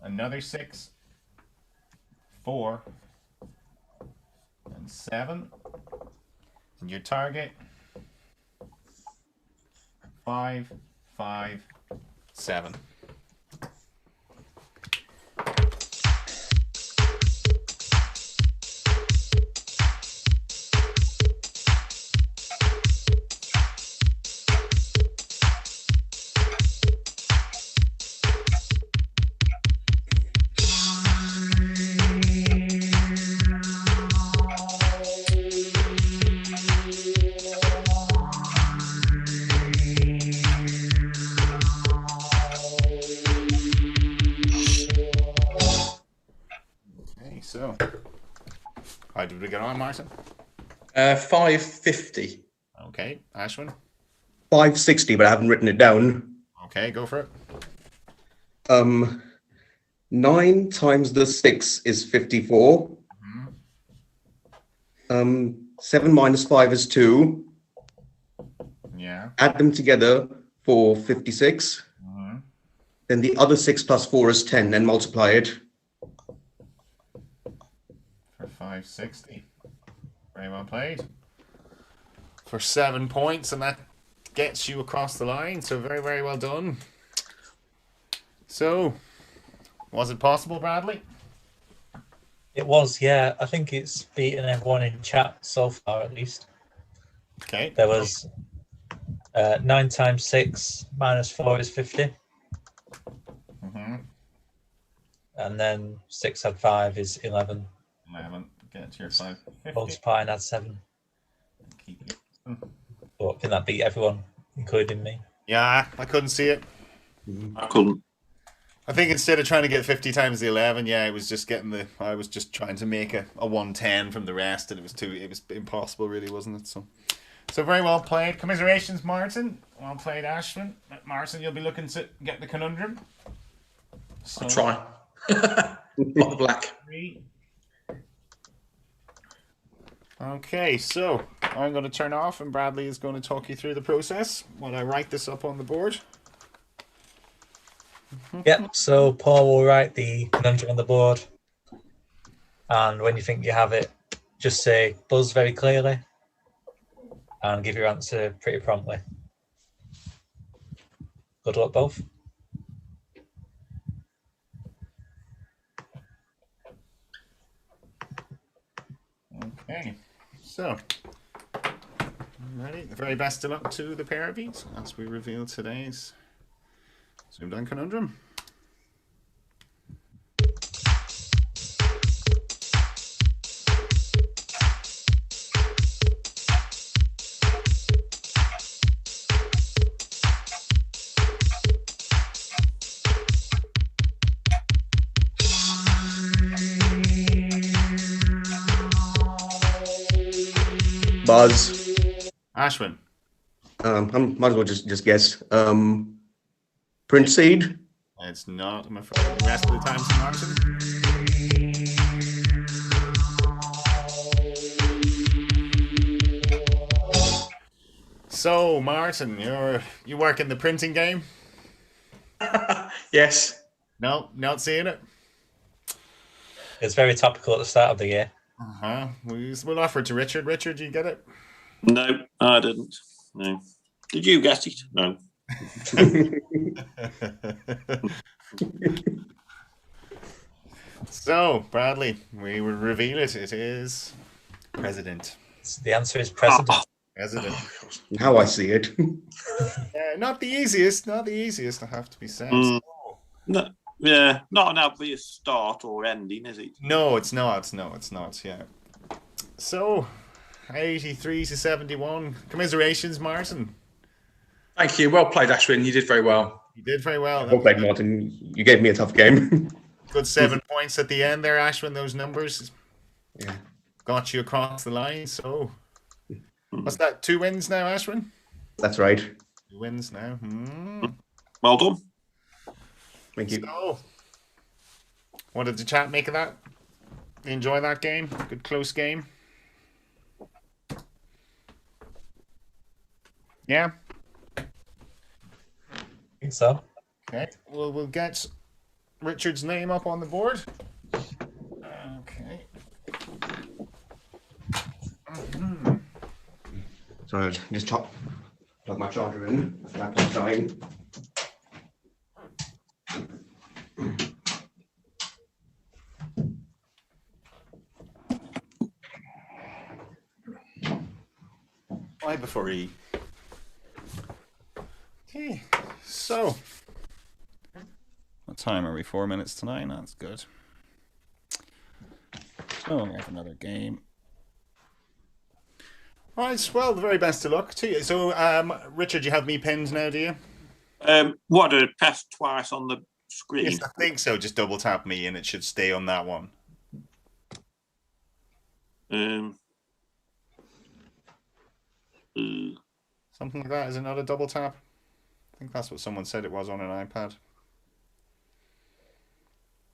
Another 6. 4. And 7. And your target. 5, 5, 7. So, how did we get on, Martyn? 550. Okay, Ashwin? 560, but I haven't written it down. Okay, go for it. 9 times the 6 is 54. 7 minus 5 is 2. Yeah. Add them together for 56. Then the other 6 plus 4 is 10, then multiply it. For 560. Very well played. For 7 points, and that gets you across the line. So very, very well done. So, was it possible, Bradley? It was, yeah. I think it's beaten everyone in chat so far, at least. Okay. There was 9 times 6 minus 4 is 50. And then 6 add 5 is 11. 11. Get your 550. Multiply and add 7. Keep it. But I think that beat everyone, including me. Yeah, I couldn't see it. I couldn't. I think instead of trying to get 50 times the 11, yeah, it was just getting I was just trying to make a 110 from the rest, and it was impossible, really, wasn't it? So very well played. Commiserations, Martyn. Well played, Ashwin. Martyn, you'll be looking to get the conundrum. So, I'll try. Not the black. 3. Okay, so I'm going to turn off, and Bradley is going to talk you through the process while I write this up on the board. Yep, so Paul will write the conundrum on the board. And when you think you have it, just say buzz very clearly and give your answer pretty promptly. Good luck, both. Okay, so ready? The very best of luck to the pair of you as we reveal today's ZoomDown conundrum. Buzz. Ashwin. I might as well just guess. Print seed. It's not, I'm afraid. The rest of the time, Martyn. So, Martyn, you work in the printing game? Yes. No, not seeing it. It's very topical at the start of the year. We'll offer it to Richard. Richard, you get it? No, I didn't. No. Did you get it? No. So, Bradley, we will reveal it. It is president. The answer is president. President. Now I see it. Not the easiest. Not the easiest, I have to be said. No, yeah, not an obvious start or ending, is it? No, it's not. No, it's not. Yeah. So, 83 to 71. Commiserations, Martyn. Thank you. Well played, Ashwin. You did very well. You did very well. Well played, Martyn. You gave me a tough game. Good 7 points at the end there, Ashwin. Those numbers Yeah. got you across the line. So, what's that? 2 wins now, Ashwin? That's right. 2 wins now. Well done. Thank you. So, what did the chat make of that? Enjoy that game? Good close game? Yeah? I think so. Okay. Well, we'll get Richard's name up on the board. Okay. Sorry, I'll just plug my charger in. Laptop's dying. Why before E? Okay, so what time are we? 4 minutes to 9. That's good. So we have another game. All right. Well, the very best of luck to you. So, Richard, you have me pinned now, do you? What, did I press twice on the screen? Yes, I think so. Just double tap me, and it should stay on that one. Something like that. Is it not a double tap? I think that's what someone said it was on an iPad.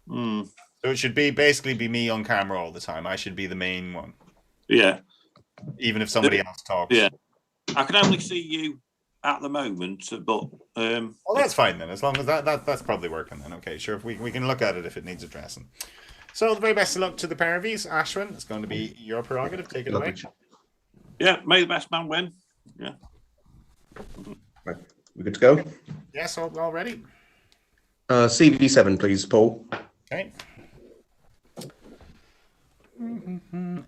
So it should basically be me on camera all the time. I should be the main one. Yeah. Even if somebody else talks. Yeah. I can only see you at the moment, but well, that's fine then. As long as that's probably working then. Okay, sure. If we can look at it if it needs addressing. So the very best of luck to the pair of yous. Ashwin, it's going to be your prerogative. Take it away. Yeah, may the best man win. Yeah. Right. We good to go? Yes, all ready. CV7, please, Paul. Okay.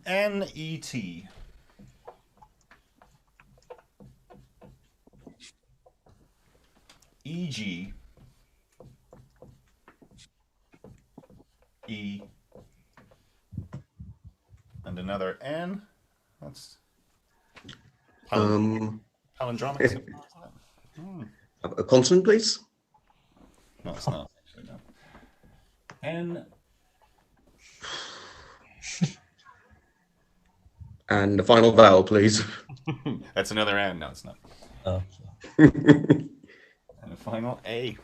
N-E-T. E-G. E. And another N. That's palindromic. Isn't it? A consonant, please. No, it's not. Actually, no. N. And the final vowel, please. That's another N. No, it's not. Oh. And a final A.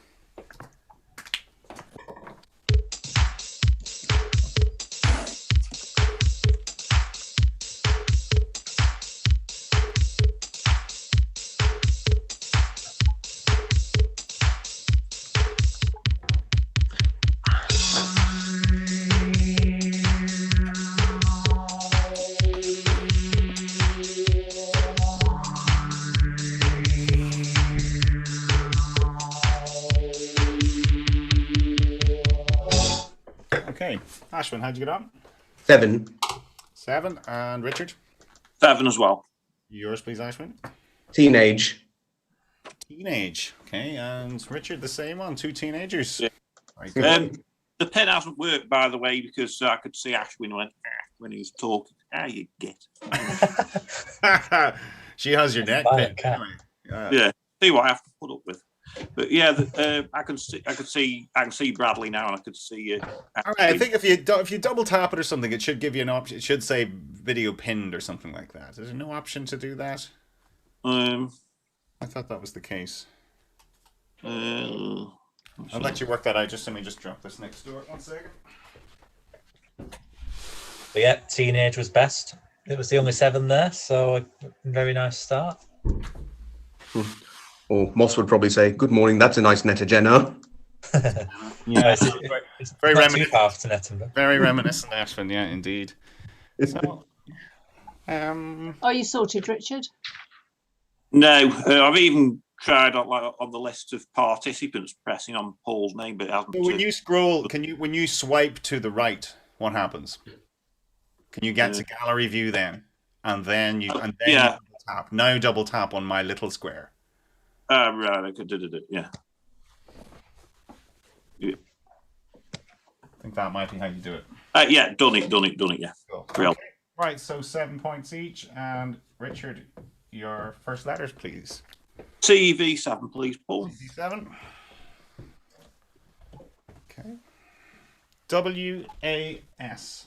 Okay, Ashwin, how'd you get on? 7. 7, and Richard? 7 as well. Yours, please, Ashwin. Teenage. Teenage. Okay, and Richard, the same one. 2 teenagers. Yeah. Very good. The pen hasn't worked, by the way, because I could see Ashwin when he was talking. You get. She has your neck Fine, pen. okay. Yeah. See what I have to put up with. But yeah, I can see Bradley now, and I could see you. All right, I think if you double tap it or something, it should give you an option. It should say video pinned or something like that. Is there no option to do that? I thought that was the case. I'll let you work that out. Let me just drop this next door. 1 second. But yeah, teenage was best. It was the only 7 there, so a very nice start. Or Moss would probably say, "Good morning. That's a nice Netagena." Yeah, it's very not too reminiscent. far to Nettenborough. Very reminiscent, Ashwin. Yeah, indeed. So, Are you sorted, Richard? No, I've even tried on the list of participants pressing on Paul's name, but it hasn't. so when you scroll, when you swipe to the right, what happens? Can you get to gallery view then, and then you double tap. Now double tap on my little square. Right, I could do it. Yeah. I think that might be how you do it. Yeah, done it. Yeah. Cool. Real. Okay. Right, so 7 points each, and Richard, your first letters, please. CV7, please, Paul. CV7. Okay. WAS.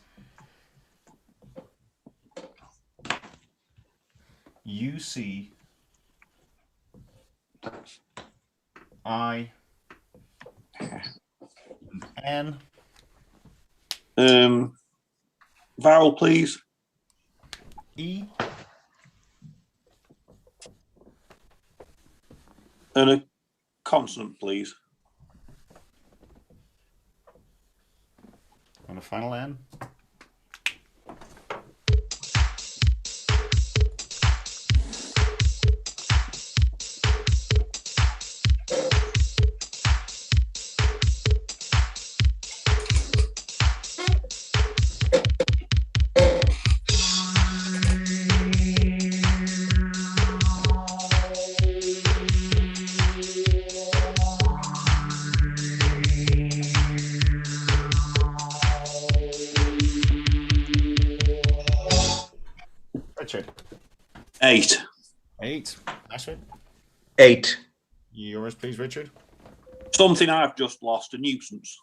UC. I. N. Vowel, please. E. And a consonant, please. And a final N. Richard. 8. 8. Ashwin. 8. Yours, please, Richard. Something I've just lost, a nuisance.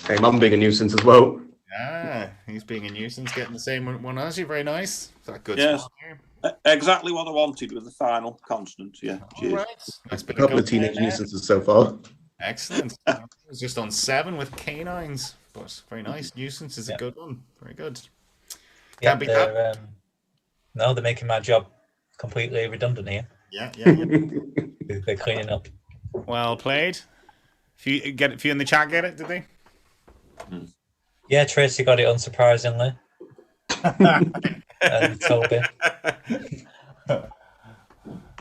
Hey, I'm being a nuisance as well. Ah, he's being a nuisance, getting the same one as you. Very nice. Is that good? Yes. Spot here? Exactly what I wanted with the final consonant. Yeah. All Cheers. right. Nice A bit couple of of teenage there. nuisances so far. Excellent. I was just on 7 with canines, but very nice. Nuisance is a Yeah. good one. Very good. Yeah, Can't beat that. they're, no, they're making my job completely redundant here. Yeah, yeah, yeah. They're cleaning up. Well played. If you in the chat get it, did they? Yeah, Tracy got it unsurprisingly. And Toby.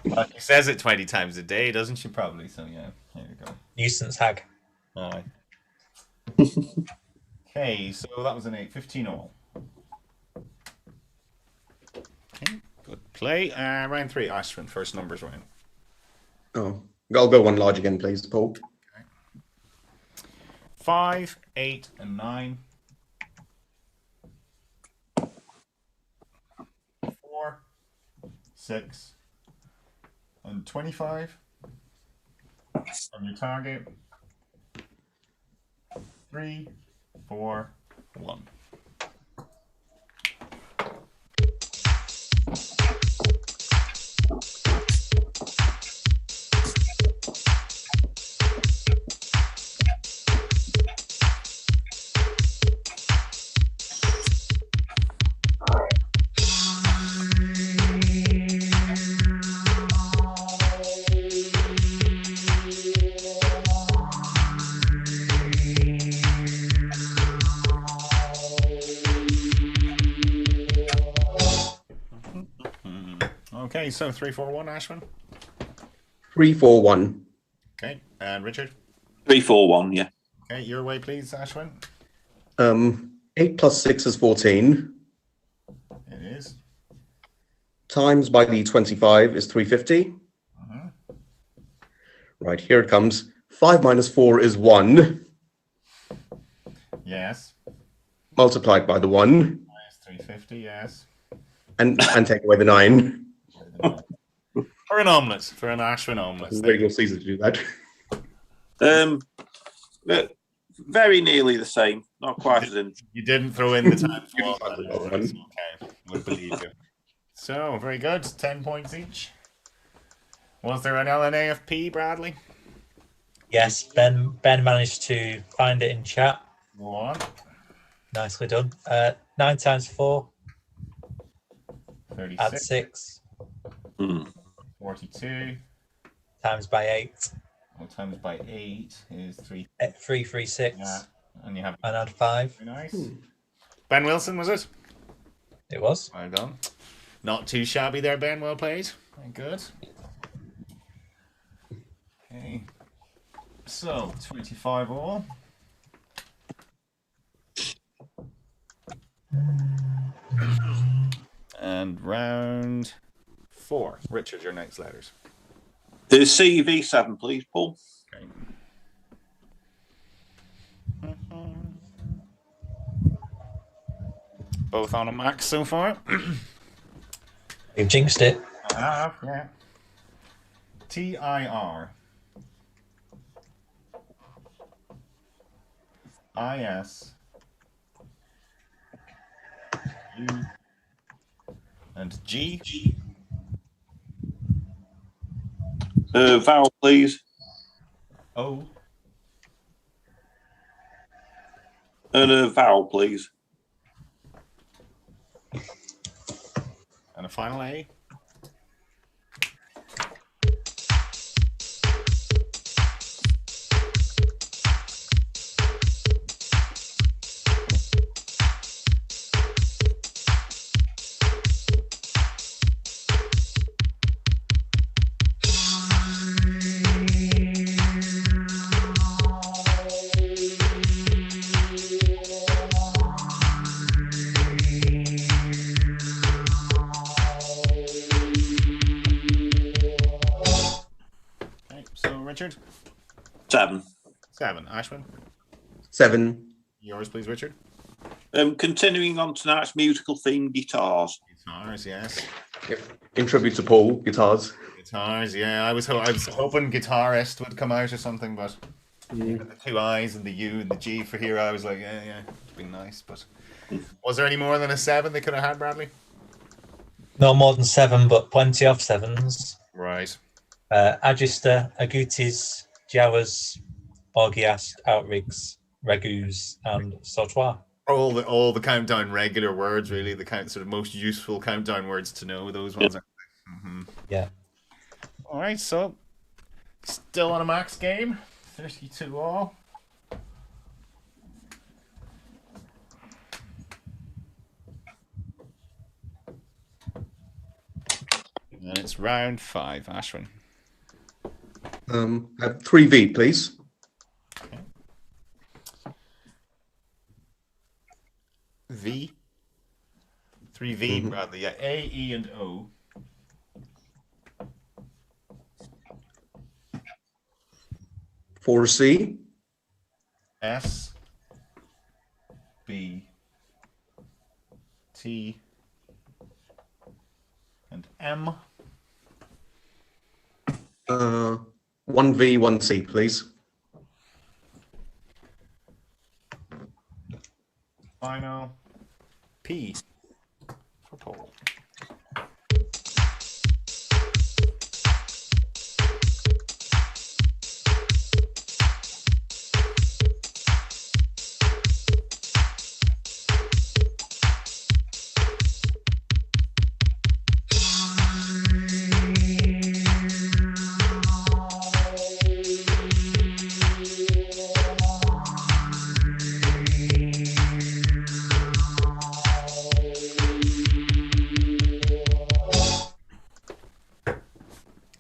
Well, she says it 20 times a day, doesn't she? Probably. So yeah, there you go. Nuisance hag. All right. Okay, so that was an 8. 15 all. Okay, good play. Round 3, Ashwin. First numbers round. Oh, I'll go one large again, please, Paul. 5, 8, and 9. 4, 6, and 25. On your target. 3, 4, 1. Okay, so 3, 4, 1, Ashwin. 3, 4, 1. Okay, and Richard. 3, 4, 1. Yeah. Okay, your way, please, Ashwin. 8 plus 6 is 14. It is. Times by the 25 is 350. Right, here it comes. 5 minus 4 is 1. Yes. Multiplied by the 1. Minus 350, yes. And take away the 9. For an omelette, for an Ashwin omelette. Regular Caesar to do that. Very nearly the same. Not quite as in. You didn't throw in the time for Well that. done. Okay, we'll believe you. So, very good. 10 points each. Was there an LNAFP, Bradley? Yes, Ben managed to find it in chat. Go on. Nicely done. 9 times 4, 36. add 6, 42. times by 8, Well, times by 8 is 3. 336, Yeah. And you have. and add 5. Very nice. Ben Wilson, was it? It was. Well done. Not too shabby there, Ben. Well played. Very good. Okay. So, 25 all. And round 4. Richard, your next letters. The CV7, please, Paul. Okay. Both on a max so far. You've jinxed it. I have, yeah. TIR. I-S, U, and G. Vowel, please. O. And a vowel, please. And a final A. Richard? 7. 7. Ashwin? 7. Yours, please, Richard. Continuing on tonight's musical theme, guitars. Guitars, yes. Yep. In tribute to Paul, guitars. Guitars, yeah. I was hoping guitarist would come out or something, but the 2 I's and the U and the G for here, I was like, yeah, it'd be nice. But was there any more than a 7 they could have had, Bradley? No more than 7, but plenty of 7s. Right. Agister, Agutis, Jawas, Orgiast, Outrigs, Regus, and Sautoir. All the countdown regular words, really, the sort of most useful countdown words to know, those ones. Mm-hmm. Yeah. All right, so still on a max game, 32 all. And it's round 5, Ashwin. Have 3V, please. Okay. V. 3V, Bradley. Yeah, A, E, and O. For C. S. B. T. And M. 1V, 1C, please. Final. P. For Paul.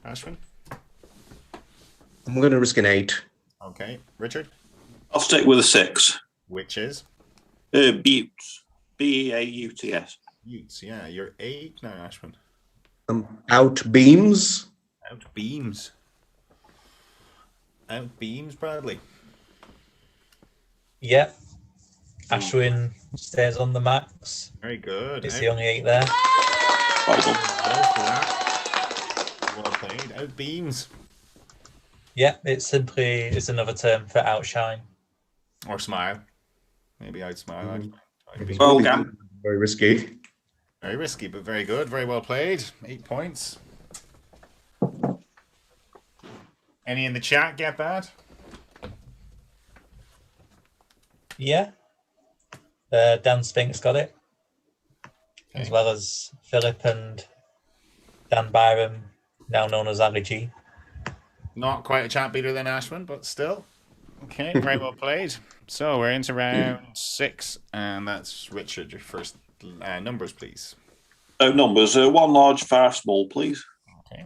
Ashwin? I'm going to risk an 8. Okay. Richard? I'll stick with a 6. Which is? Buttes. B-E-A-U-T-S. Utes, yeah. You're 8 now, Ashwin. Out beams. Out beams. Out beams, Bradley. Yep. Ashwin stays on the max. Very good. It's the only 8 there. Well done. Well played. Out beams. Yep, it's another term for outshine. Or smile. Maybe out smile. Out beams. Well done. Very risky. Very risky, but very good. Very well played. 8 points. Any in the chat get that? Yeah. Dan Spinks got it. Okay. As well as Philip and Dan Byram, now known as Ali G. Not quite a chat beater than Ashwin, but still. Okay, very well played. So we're into round 6, and that's Richard. Your first numbers, please. Numbers. 1 large, 5 small, please. Okay.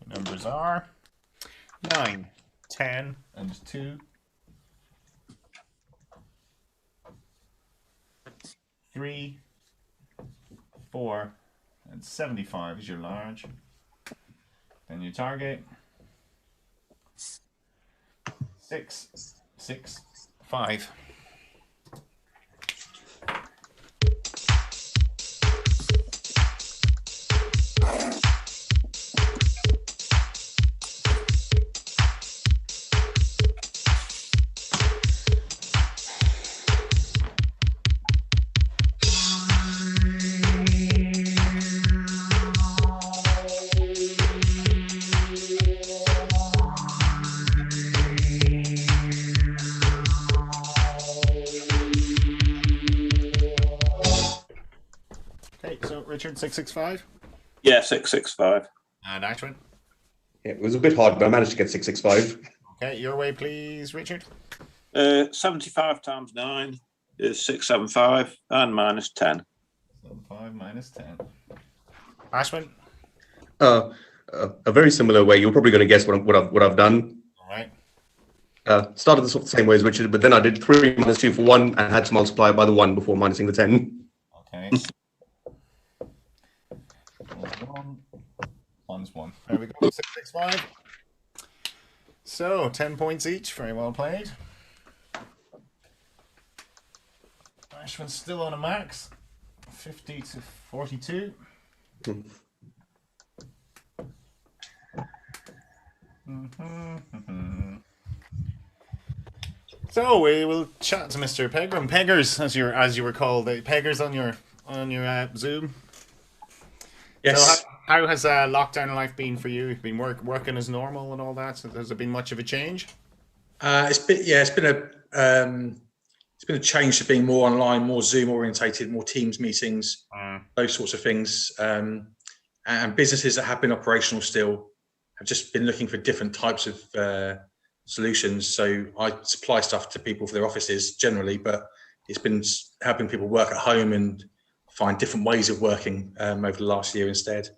Numbers are 9, 10, and 2. 3, 4, and 75 is your large. Then your target. 6, 6, 5. Okay, so Richard 665. Yeah, 665. And Ashwin. Yeah, it was a bit hard, but I managed to get 665. Okay, your way, please, Richard. 75 times 9 is 675 and minus 10. 5 minus 10. Ashwin. A very similar way. You're probably going to guess what I've done. All right. Started the same way as Richard, but then I did 3 minus 2 for 1 and had to multiply it by the 1 before minusing the 10. Okay. 1 minus 1. There we go. 665. So 10 points each. Very well played. Ashwin's still on a max. 50 to 42. So we will chat to Mr. Pegram. Peggers, as you were called, Peggers on your Zoom. Yes. So how has lockdown life been for you? You've been working as normal and all that. So has there been much of a change? It's been a change to being more online, more Zoom orientated, more Teams meetings, those sorts of things. And businesses that have been operational still have just been looking for different types of solutions. So I supply stuff to people for their offices generally, but it's been helping people work at home and find different ways of working over the last year instead.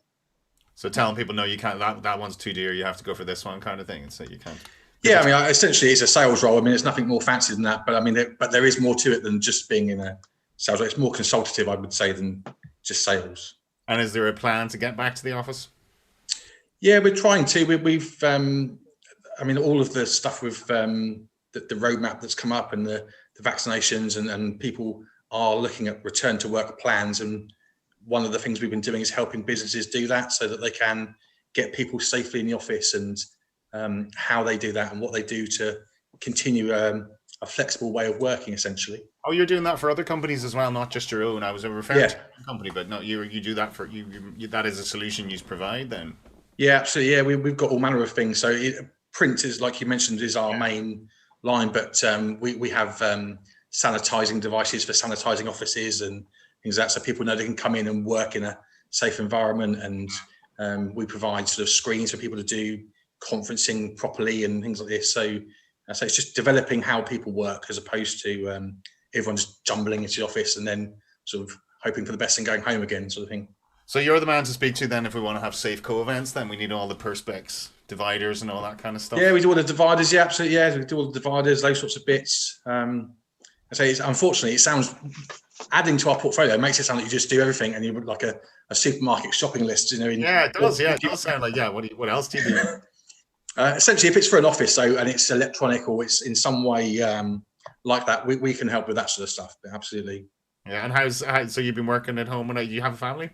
So telling people, no, you can't, that one's too dear, you have to go for this one kind of thing, and so you can't. Yeah, I mean, essentially it's a sales role. I mean, it's nothing more fancy than that, but I mean, there is more to it than just being in a sales role. It's more consultative, I would say, than just sales. And is there a plan to get back to the office? Yeah, we're trying to. We've I mean, all of the stuff with the roadmap that's come up and the vaccinations and people are looking at return to work plans. And one of the things we've been doing is helping businesses do that so that they can get people safely in the office, and how they do that and what they do to continue a flexible way of working, essentially. Oh, you're doing that for other companies as well, not just your own. I was referring to your company, but no, you do that for you. That is a solution you provide then. Yeah, absolutely. Yeah, we've got all manner of things. So print is, like you mentioned, is our main line, but we have sanitizing devices for sanitizing offices and things like that, so people know they can come in and work in a safe environment. And we provide sort of screens for people to do conferencing properly and things like this. So it's just developing how people work as opposed to everyone just jumbling into the office and then sort of hoping for the best and going home again, sort of thing. So you're the man to speak to then if we want to have safe co-events. Then we need all the perspex dividers and all that kind of stuff. Yeah, we do all the dividers. Yeah, absolutely. Yeah, we do all the dividers, those sorts of bits. I say, unfortunately, it sounds, adding to our portfolio makes it sound like you just do everything and you're like a supermarket shopping list. You know. Yeah, it does. Yeah, it does sound like, yeah. What else do you do? Essentially, if it's for an office, and it's electronic or it's in some way like that, we can help with that sort of stuff. Absolutely. Yeah, and so you've been working at home, and you have a family?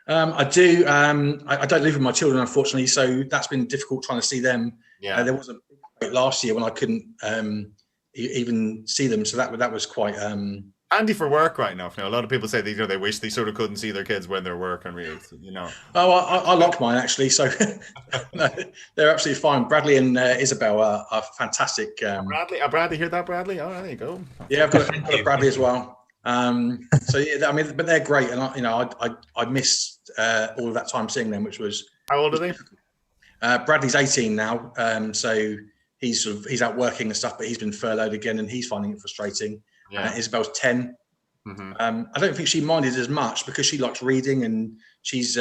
I do. I don't live with my children, unfortunately, so that's been difficult trying to see them. Yeah. There was a bit last year when I couldn't even see them, so that was quite handy for work right now. A lot of people say they wish they sort of couldn't see their kids when they're working, really. Oh, I lock mine actually, so no, they're absolutely fine. Bradley and Isabel are fantastic. Bradley, hear that, Bradley? Oh, there you go. Yeah, I've got a Bradley as well. So yeah, I mean, but they're great, and I missed all of that time seeing them, which was. How old are they? Bradley's 18 now, so he's out working and stuff, but he's been furloughed again, and he's finding it frustrating. Yeah. Isabel's 10. Mm-hmm. I don't think she minded as much because she likes reading and she's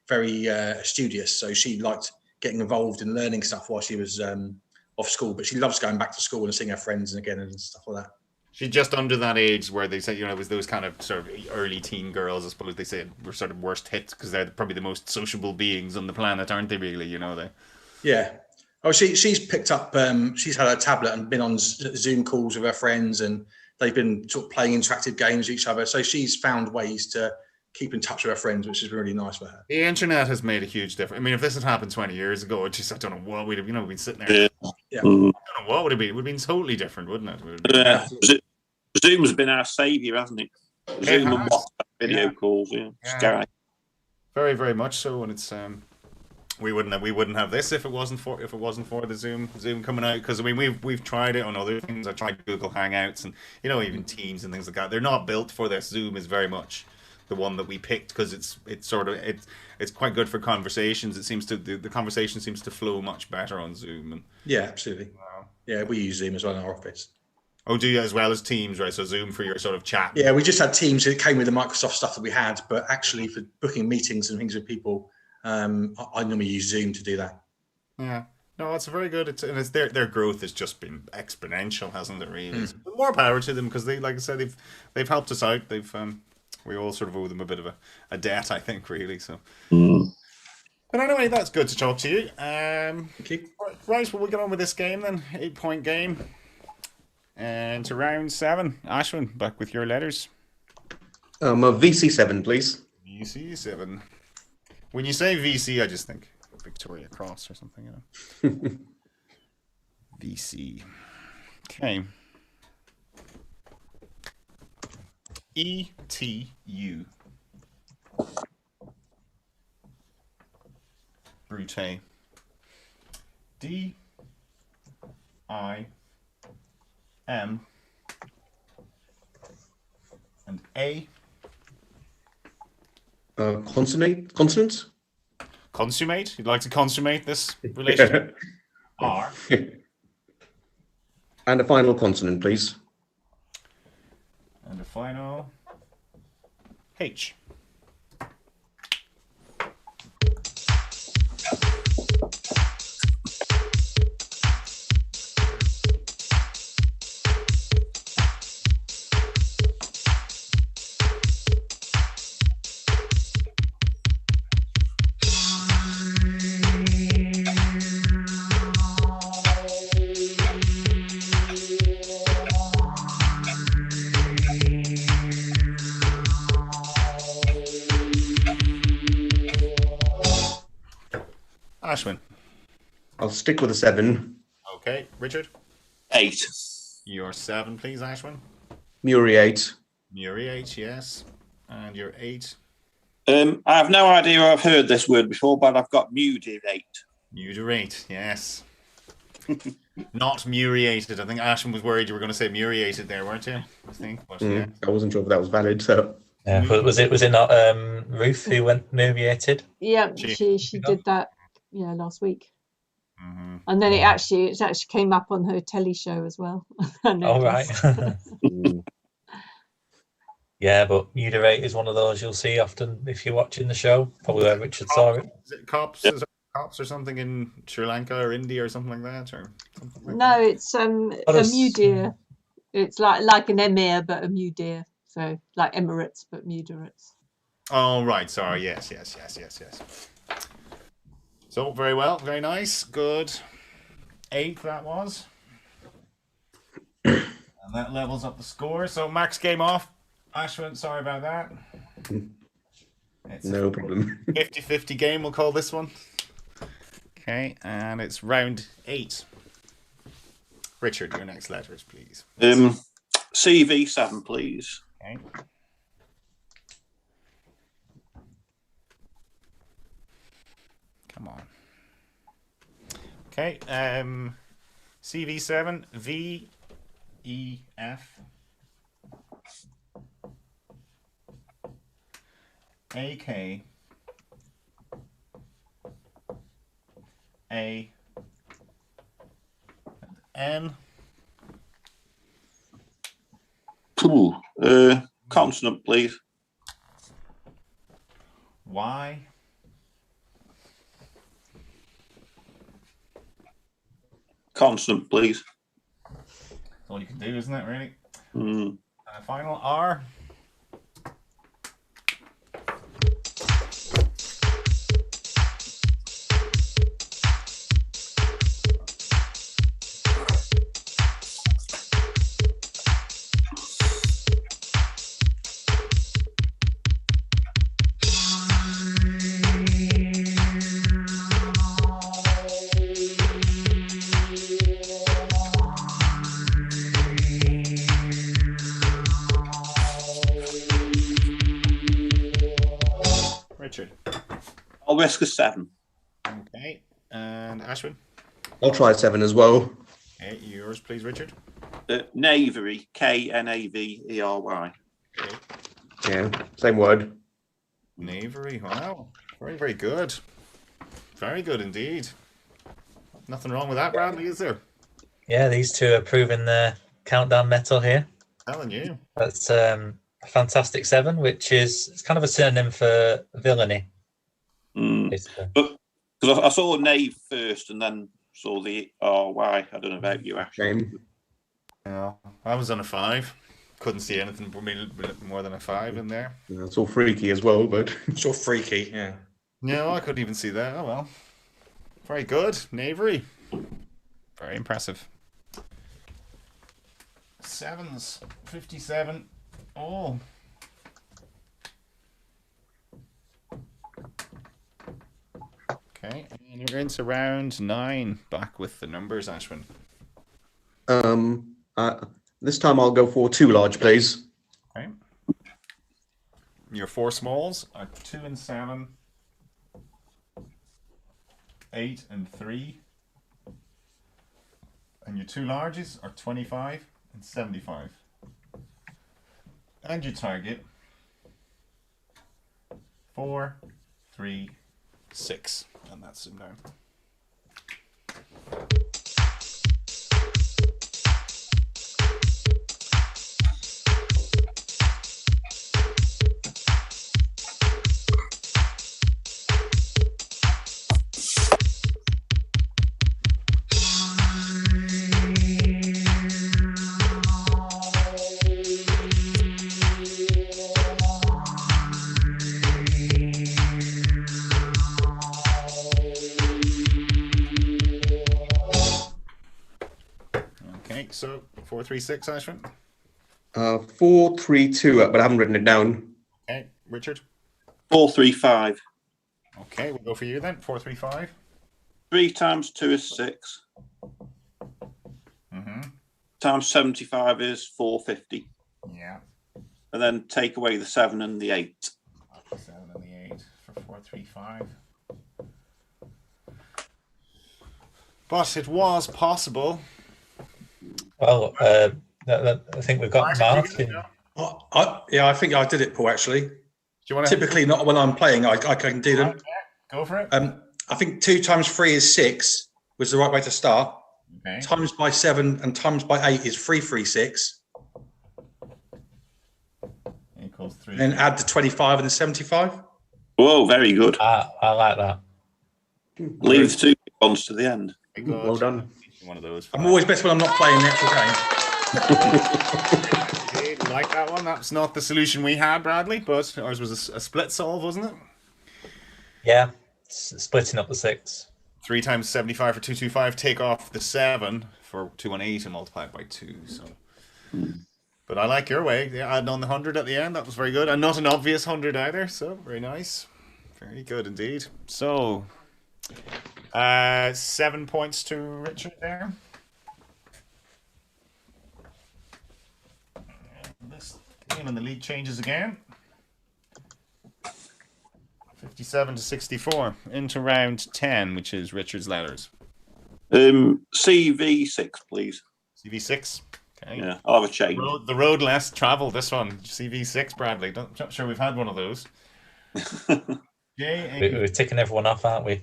very studious, so she liked getting involved in learning stuff while she was off school. But she loves going back to school and seeing her friends and stuff like that. She's just under that age where they say, it was those kind of sort of early teen girls, I suppose they say, were sort of worst hits because they're probably the most sociable beings on the planet, aren't they, really? They. Yeah. Oh, she's picked up, she's had her tablet and been on Zoom calls with her friends, and they've been sort of playing interactive games with each other. So she's found ways to keep in touch with her friends, which is really nice for her. The internet has made a huge difference. I mean, if this had happened 20 years ago, I don't know what we'd have, been sitting there. Yeah. I don't know what would it be. It would have been totally different, wouldn't it? Zoom's been our saviour, hasn't it? Zoom and WhatsApp video calls, Sky. Very, very much so, and it's we wouldn't have this if it wasn't for the Zoom coming out, because I mean we've tried it on other things. I tried Google Hangouts and even Teams and things like that. They're not built for this. Zoom is very much the one that we picked because it's quite good for conversations. It seems to the conversation seems to flow much better on Zoom. And Yeah, absolutely. Yeah, we use Zoom as well in our office. oh, do you as well as Teams, right? So Zoom for your sort of chat. Yeah, we just had Teams. It came with the Microsoft stuff that we had, but actually for booking meetings and things with people, I normally use Zoom to do that. Yeah. No, it's very good. It's their growth has just been exponential, hasn't it? Really, so more power to them because they, like I said, they've helped us out. We all sort of owe them a bit of a debt, I think, really. So, but anyway, that's good to talk to you. Thank you. Right, well, we'll get on with this game then. 8-point game, and to round 7. Ashwin, back with your letters. A VC7, please. VC7. When you say VC, I just think Victoria Cross or something, you know. VC. Okay. ETU. Brute. DIM. And A. Consonants? Consummate? You'd like to consummate this relationship? R. And a final consonant, please. And a final H. Ashwin. I'll stick with a 7. Okay, Richard. 8. Your 7, please, Ashwin. Muri 8. Muri 8, yes. And your 8. I have no idea where I've heard this word before, but I've got mudate. Mudate, yes. Not muriated. I think Ashwin was worried you were going to say muriated there, weren't you? I think. But, yeah. I wasn't sure if that was valid, so. Yeah, but was it not Ruth who went muriated? Yeah, she did that. Yeah, last week. And then it actually came up on her telly show as well. All right. Yeah, but mudate is one of those you'll see often if you're watching the show. Probably where Richard saw it. Is it cops? Is it cops or something in Sri Lanka or India or something like that? Or something like No, it's a mudir. It's like an emir, but a mudir. So like Emirates, but mudirates. Oh, right. Sorry. Yes. So, very well. Very nice. Good. 8, that was. And that levels up the score. So, max game off. Ashwin, sorry about that. It's no problem. 50-50 game, we'll call this one. Okay, and it's round 8. Richard, your next letters, please. CV7, please. Okay. Come on. Okay, CV7, VEF. AK A and N. Consonant, please. Y. Consonant, please. That's all you can do, isn't it, really? Mm. Final R. Richard. I'll risk a 7. Okay. And Ashwin? I'll try 7 as well. Okay, yours, please, Richard. Knavery, Knavery. Okay. Yeah, same word. Knavery. Wow. Very, very good. Very good indeed. Nothing wrong with that, Bradley, is there? Yeah, these two are proving their countdown mettle here. Telling you. That's a fantastic 7, which is it's kind of a synonym for villainy. Basically. Because I saw knave first and then saw the RY. I don't know about you, Ash. Shame. Yeah, I was on a 5. Couldn't see anything more than a 5 in there. Yeah, it's all freaky as well, but It's all freaky, yeah. No, I couldn't even see that. Oh well. Very good. Knavery. Very impressive. 7s. 57. All. Okay, and you're into round 9. Back with the numbers, Ashwin. this time I'll go for 2 large plays. Okay. Your 4 smalls are 2 and 7, 8 and 3, and your 2 larges are 25 and 75. And your target 4, 3, 6, and that's ZoomDown. So 4, 3, 6, Ashwin. 4, 3, 2, but I haven't written it down. Okay, Richard. 4, 3, 5. Okay, we'll go for you then. 4, 3, 5. 3 times 2 is 6. Times 75 is 450. Yeah. And then take away the 7 and the 8. 7 and the 8 for 4, 3, 5. But it was possible. Well, I think we've got Martyn. I think I did it, Paul, actually. Do you want to... Typically, not when I'm playing, I can do them. Go for it. I think 2 times 3 is 6 was the right way to start. Okay. Times by 7 and times by 8 is 336. Equals 3. And then add the 25 and the 75. Whoa, very good. I like that. Leave the 2 ones to the end. Well done. One of those. I'm always best when I'm not playing the actual game. Okay, like that one. That's not the solution we had, Bradley, but ours was a split solve, wasn't it? Yeah, splitting up the 6. 3 times 75 for 225. Take off the 7 for 218 and multiply it by 2. So, but I like your way. Yeah, adding on the 100 at the end. That was very good, and not an obvious 100 either. So very nice, very good indeed. So. 7 points to Richard there. This game and the lead changes again. 57 to 64 into round 10, which is Richard's letters. CV6, please. CV6. Okay. Yeah, I'll have a change. The road less traveled. This one, CV6, Bradley. Not sure we've had one of those. We're ticking everyone off, aren't we?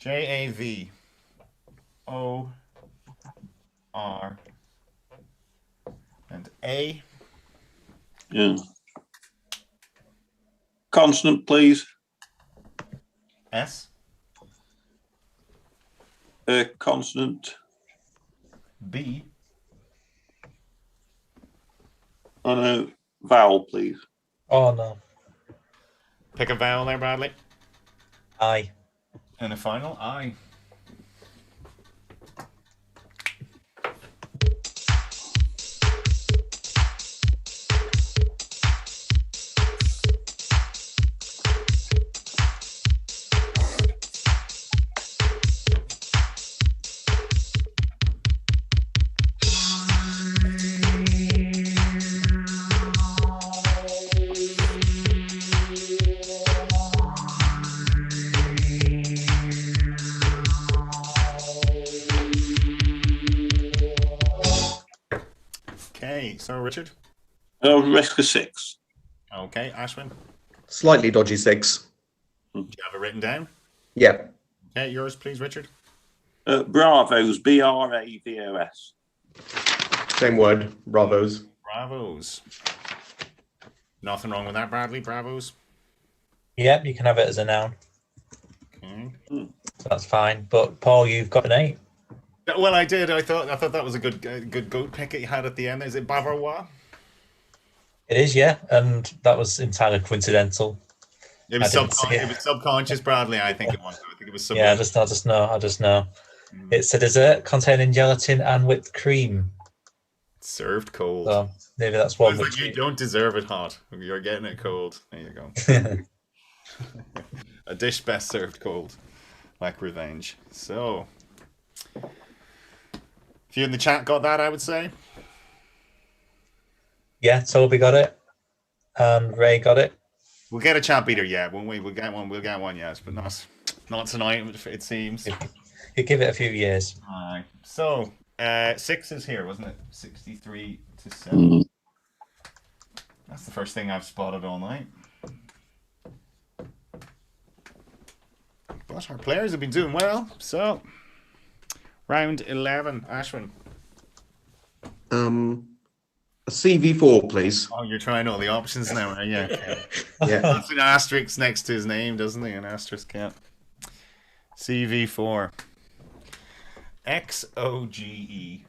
JAVOR and A. Yeah. Consonant, please. S. Consonant. B. Oh no, vowel, please. Oh no. Pick a vowel there, Bradley. I. And a final I. So, Richard? I'll risk a 6. Okay, Ashwin. Slightly dodgy 6. Do you have it written down? Yeah. Okay, yours, please, Richard. Bravos, BRAVOS. Same word. Bravos. Bravos. Nothing wrong with that, Bradley. Bravos. Yep, you can have it as a noun. Okay. So that's fine. But Paul, you've got an 8. Well, I did. I thought that was a good goat pick you had at the end. Is it Bavarois? It is, yeah, and that was entirely coincidental. It was subconscious, Bradley. I think it was. I think it was subconscious. Yeah, I just know. It's a dessert containing gelatin and whipped cream. Served cold. So maybe that's one. Like you don't deserve it hot. You're getting it cold. There you go. A dish best served cold, like revenge. So, if you in the chat got that, I would say. Yeah, Toby got it, and Ray got it. We'll get a chat beater, yeah. Won't we? We'll get one. We'll get one, yes, but not tonight. It seems. You give it a few years. Aye. So, 6 is here, wasn't it? 63 to 7. That's the first thing I've spotted all night. But our players have been doing well. So, round 11, Ashwin. A CV4, please. Oh, you're trying all the options now, right? Yeah. Yeah. That's an asterisk next to his name, doesn't he? An asterisk, yeah. CV4. XOGE.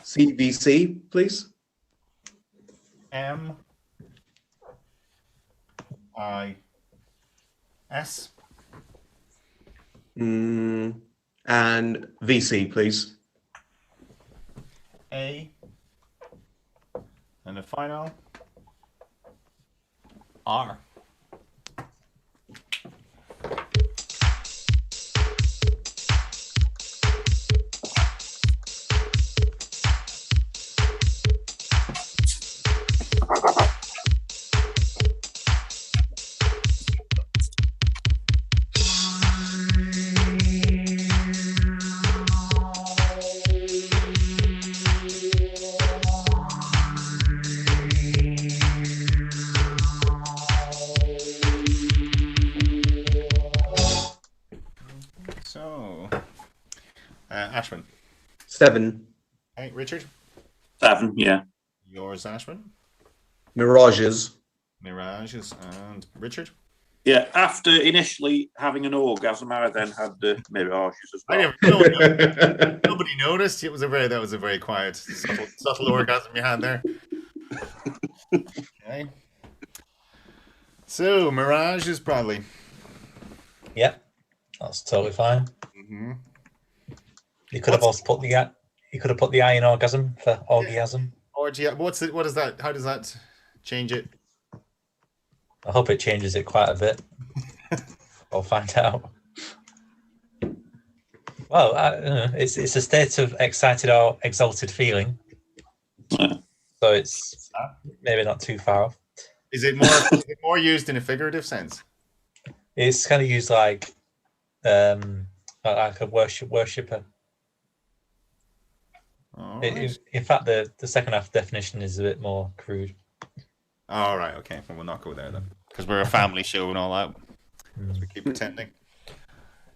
CVC, please. MIS. And VC, please. A. And the final. R. Ashwin. 7. Hey, Richard. 7, yeah. Yours, Ashwin. Mirages. Mirages. And Richard? Yeah, after initially having an orgasm, I then had the mirages as well. Nobody noticed. That was a very quiet, subtle orgasm you had there. Okay. So, mirages, Bradley. Yep, that's totally fine. Mm-hmm. You could have also put the I in orgasm for orgasm. Orgy. What is that? How does that change it? I hope it changes it quite a bit. I'll find out. Well, it's a state of excited or exalted feeling. So it's maybe not too far off. Is it more used in a figurative sense? It's kind of used like a worshipper. Right. In fact, the second half definition is a bit more crude. All right, okay. Well, we'll not go there then, because we're a family show and all that. So we keep pretending.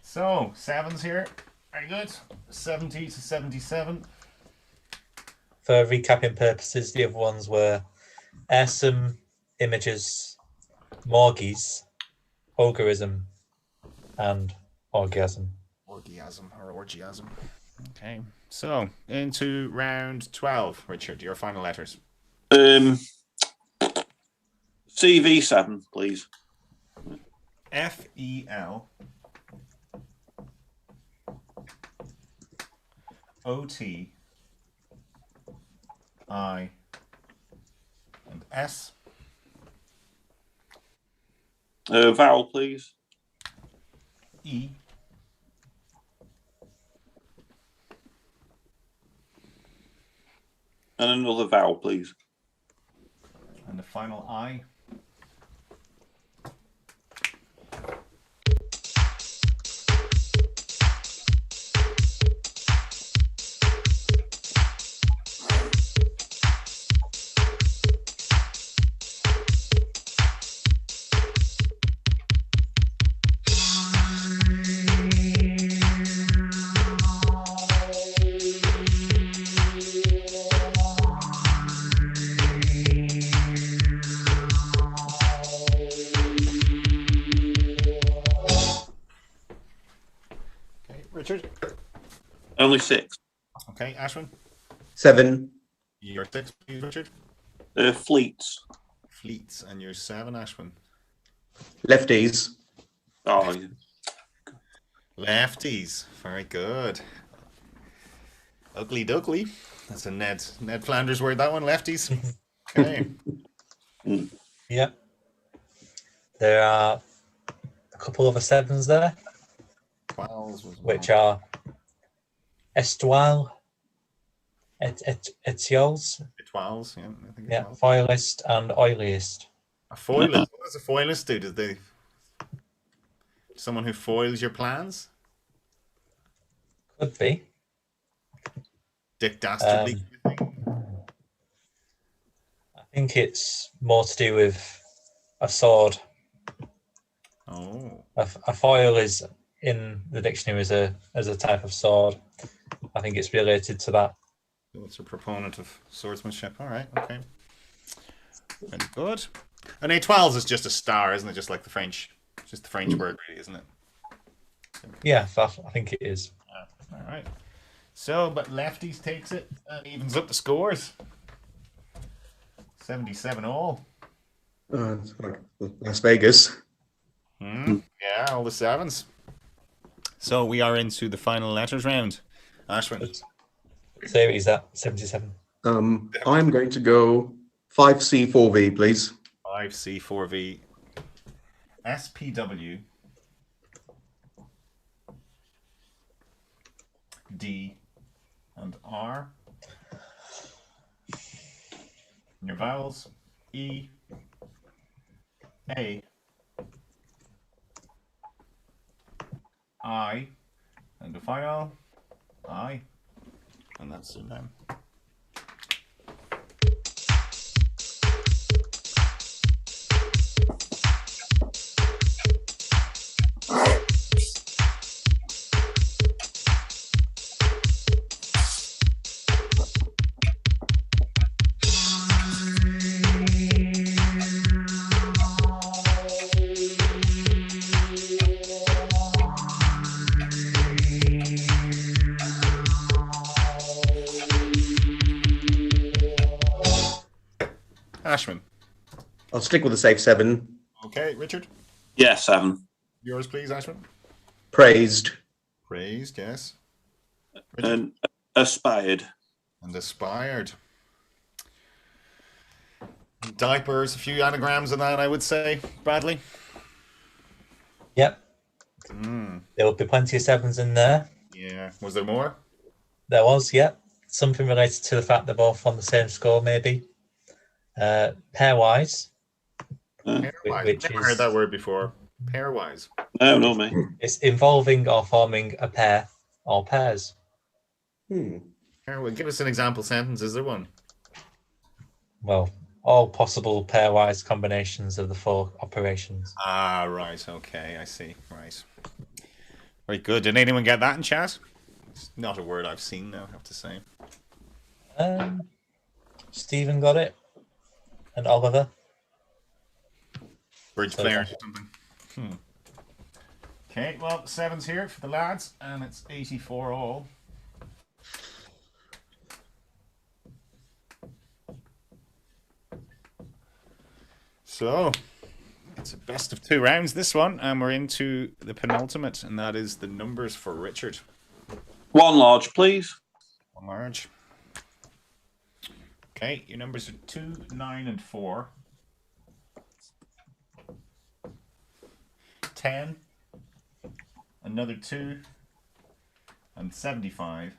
So 7's here. Very good. 70 to 77. For recapping purposes, the other ones were awesome images, morgies, ogreism, and orgasm. Orgasm or orgiasm. Okay. So into round 12, Richard. Your final letters. CV7, please. FEL. OT. I. And S. Vowel, please. E. And another vowel, please. And the final I. Richard? Only 6. Okay, Ashwin? 7. Your 6, please, Richard? Fleets. Fleets, and your 7, Ashwin? Lefties. Oh, yeah. Lefties. Very good. Ugly duckly. That's a Ned Flanders word, that one. Lefties. Okay. Yeah. There are a couple of 7s there, 12s was which are Estoile, Etioles, 12s, yeah. I think yeah, 12. Foilist and Oiliest. A foilist. What does a foilist do? Does they someone who foils your plans? Could be. Dick Dastardly. I think it's more to do with a sword. Oh. A foil is in the dictionary as a type of sword. I think it's related to that. So it's a proponent of swordsmanship. All right, okay. Very good. And A12s is just a star, isn't it? Just like the French. Just the French word, really, isn't it? Yeah, I think it is. Yeah. All right. So, but Lefties takes it and evens up the scores. 77 all. It's like Las Vegas. Yeah, all the 7s. So we are into the final letters round. Ashwin. What series is that? 77. I'm going to go 5C4V, please. 5C4V. SPW. D and R. And your vowels: E, A, I, and the final I, and that's the name. Ashwin. I'll stick with the safe 7. Okay, Richard. Yeah, 7. Yours, please, Ashwin. Praised. Praised, yes. And aspired. And aspired. Diapers, a few anagrams in that, I would say. Bradley. Yep. There will be plenty of 7s in there. Yeah. Was there more? There was, yep. Something related to the fact they're both on the same score, maybe. Pairwise. Pairwise. Which Never is, heard that word before. Pairwise. No, not me. It's involving or forming a pair or pairs. Pairwise. Give us an example sentence. Is there one? Well, all possible pairwise combinations of the 4 operations. Ah, right. Okay, I see. Right. Very good. Did anyone get that in chat? It's not a word I've seen, though, I have to say. Stephen got it. And Oliver. Bridge player or something. Okay, well, 7's here for the lads, and it's 84 all. So, it's a best of 2 rounds, this one, and we're into the penultimate, and that is the numbers for Richard. 1 large, please. 1 large. Okay, your numbers are 2, 9, and 4. 10, another 2, and 75.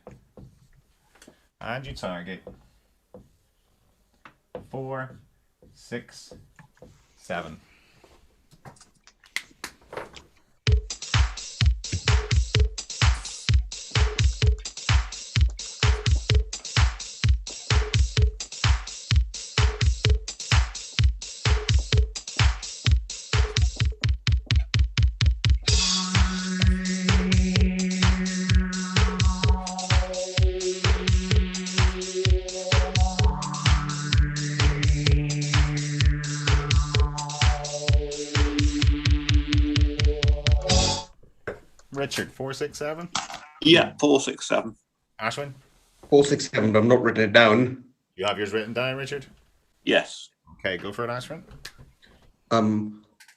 And your target 4, 6, 7. Richard, 4, 6, 7. Yeah, 467. Ashwin? 467, but I've not written it down. You have yours written down, Richard? Yes. Okay, go for it, Ashwin.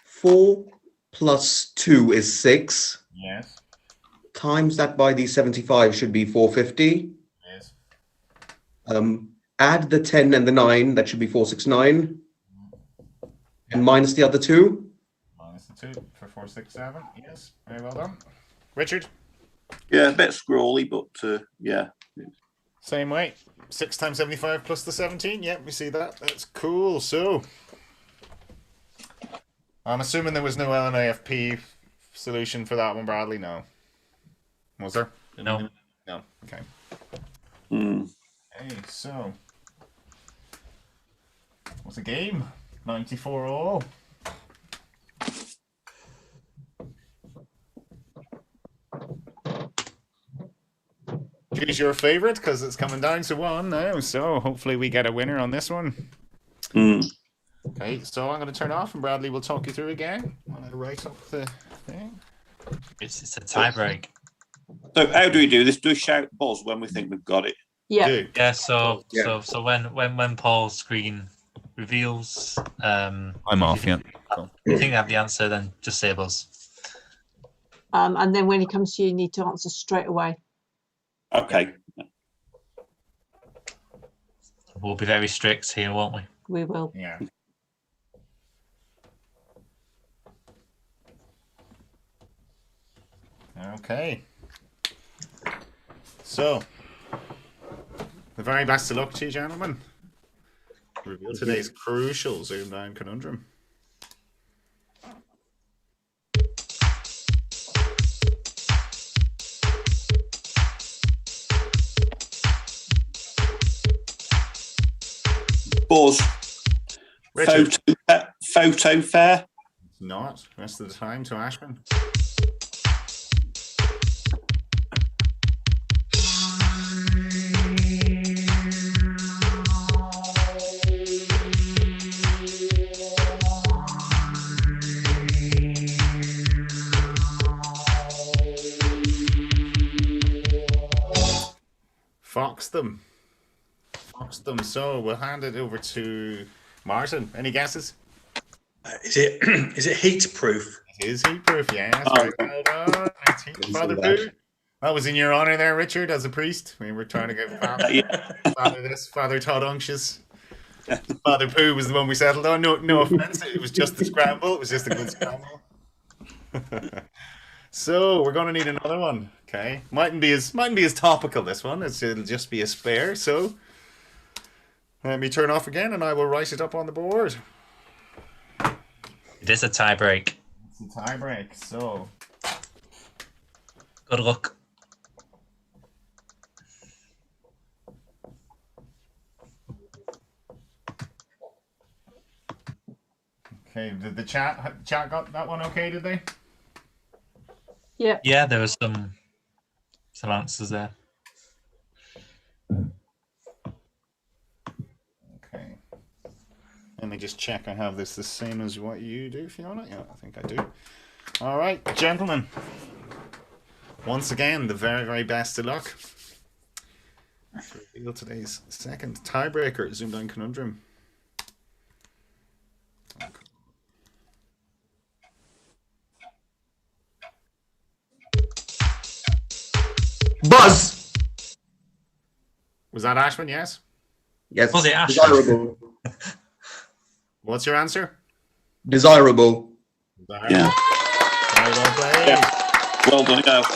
4 plus 2 is 6. Yes. Times that by the 75 should be 450. Yes. Add the 10 and the 9, that should be 469. And minus the other 2. Minus the 2 for 467. Yes, very well done. Richard? Yeah, a bit scrolly, but yeah. Same way. 6 times 75 plus the 17. Yep, we see that. That's cool. So, I'm assuming there was no LNAFP solution for that one, Bradley? No. Was there? No. No. Okay. Okay, so. What's the game? 94 all. Choose your favorite because it's coming down to one now. So hopefully we get a winner on this one. Okay, so I'm going to turn off and Bradley will talk you through again. I'm going to write up the thing. It's a tie break. So how do we do this? Do we shout buzz when we think we've got it? Yeah. Do. Yeah. So Yeah. so when Paul's screen reveals, I'm off, yeah. Cool. you think you have the answer, then just say buzz. And then when he comes to you, you need to answer straight away. Okay. We'll be very strict here, won't we? We will. Yeah. Okay. So, the very best of luck to you, gentlemen. Reveal today's crucial ZoomDown conundrum. Buzz. Richard. Photo fair. It's not. Rest of the time to Ashwin. Fox them. So we'll hand it over to Martyn. Any guesses? Is it heat proof? It is heat proof, yes. Very well done. It's heat. Father Pooh. That was in your honor there, Richard, as a priest. We were trying to get Father Todd Unctious. Father Pooh was the one we settled on. No offense. It was just the scramble. It was just a good scramble. So we're going to need another one. Okay. Mightn't be as topical, this one. It'll just be a spare. So let me turn off again and I will write it up on the board. It is a tie break. It's a tie break. So Good luck. okay, did the chat got that one okay, did they? Yeah. Yeah, there was some answers there. Okay. Let me just check I have this the same as what you do, Fiona. Yeah, I think I do. All right, gentlemen. Once again, the very, very best of luck. To reveal today's second tiebreaker, ZoomDown Conundrum. Buzz. Was that Ashwin? Yes. Yes. Was it Ashwin? Desirable. What's your answer? Desirable. Yeah. Very well played. Yeah. Well done. Yeah, I was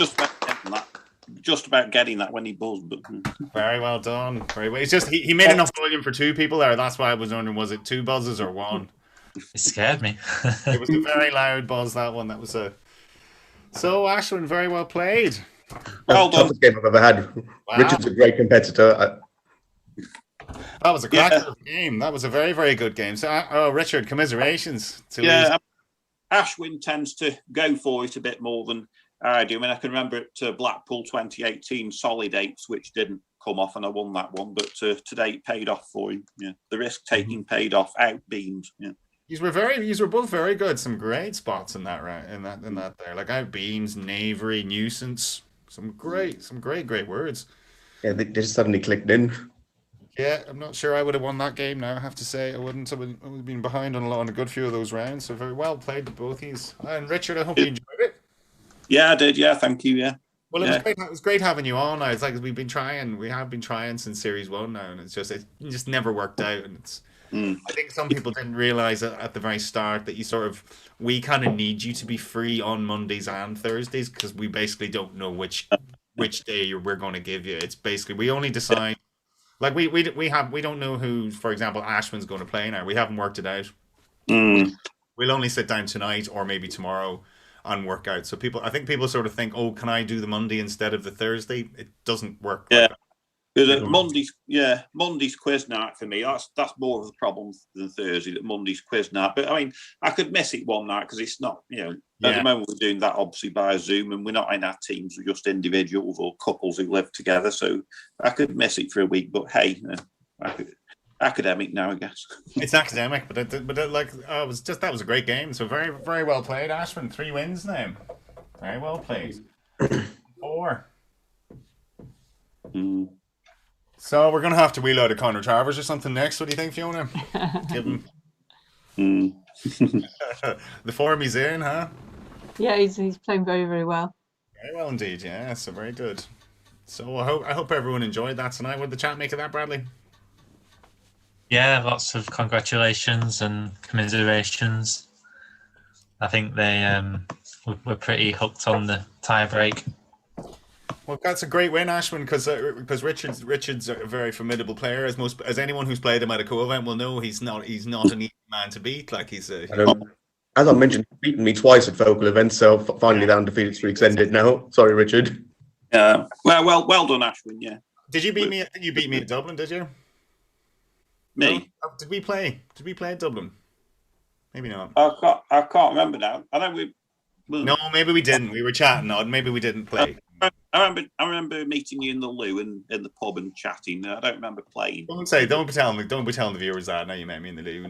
just about getting that when he buzzed. But Very well done. Very well. It's just he made enough volume for two people there. That's why I was wondering, was it two buzzes or one? It scared me. It was a very loud buzz, that one. That was a. So Ashwin, very well played. well That's the done. toughest game I've ever had. Wow. Richard's a great competitor. That was a cracker game. That was a very, very good game. So, Richard, commiserations. To lose. Yeah, Ashwin tends to go for it a bit more than I do. I mean, I can remember at Blackpool 2018 solid eights, which didn't come off, and I won that one. But today it paid off for him. Yeah, the risk taking paid off. Out beams. Yeah. These were both very good. Some great spots in that there, like out beams, knavery, nuisance. Some great words. Yeah, they just suddenly clicked in. Yeah, I'm not sure I would have won that game now, I have to say. I wouldn't. I would have been behind on a good few of those rounds. So very well played to both these. And Richard, I hope you enjoyed it. Yeah, I did. Yeah, thank you. Yeah. Well, Yeah. it was great having you on. It's like we have been trying since Series 1 now, and it just never worked out. And I think some people didn't realize at the very start that we kind of need you to be free on Mondays and Thursdays, because we basically don't know which day we're going to give you. It's basically, we only decide, like we don't know who, for example, Ashwin's going to play now. We haven't worked it out. We'll only sit down tonight or maybe tomorrow and work out. So I think people sort of think, oh, can I do the Monday instead of the Thursday? It doesn't work. Yeah. Like that. Monday's quiz night for me. That's more of a problem than Thursday. That Monday's quiz night, but I mean, I could miss it one night because it's not, at the moment we're doing that obviously by Zoom, and we're not in our teams. We're just individuals or couples who live together. So I could miss it for a week. But hey, academic now, I guess. It's academic, but that was a great game. So very, very well played, Ashwin. 3 wins now. Very well played. 4. So we're going to have to wheel out a Conor Travers or something next. What do you think, Fiona? Give him the form he's in, huh? Yeah, he's playing very, very well. Very well indeed, yeah. So very good. So I hope everyone enjoyed that tonight. What did the chat make of that, Bradley? Yeah, lots of congratulations and commiserations. I think they were pretty hooked on the tie break. Well, that's a great win, Ashwin, because Richard's a very formidable player, as anyone who's played him at a co-event will know. He's not an easy man to beat. Like as I mentioned, he's beaten me twice at focal events, so finally the undefeated streak's ended now. Sorry, Richard. Well done, Ashwin. Yeah. Did you beat me? I think you beat me at Dublin. Did you? Me? No? Did we play? Did we play at Dublin? Maybe not. I can't remember now. I know we. No, maybe we didn't. We were chatting on. Maybe we didn't play. I remember meeting you in the loo and in the pub and chatting. I don't remember playing. Don't be telling the viewers that. Now you met me in the loo.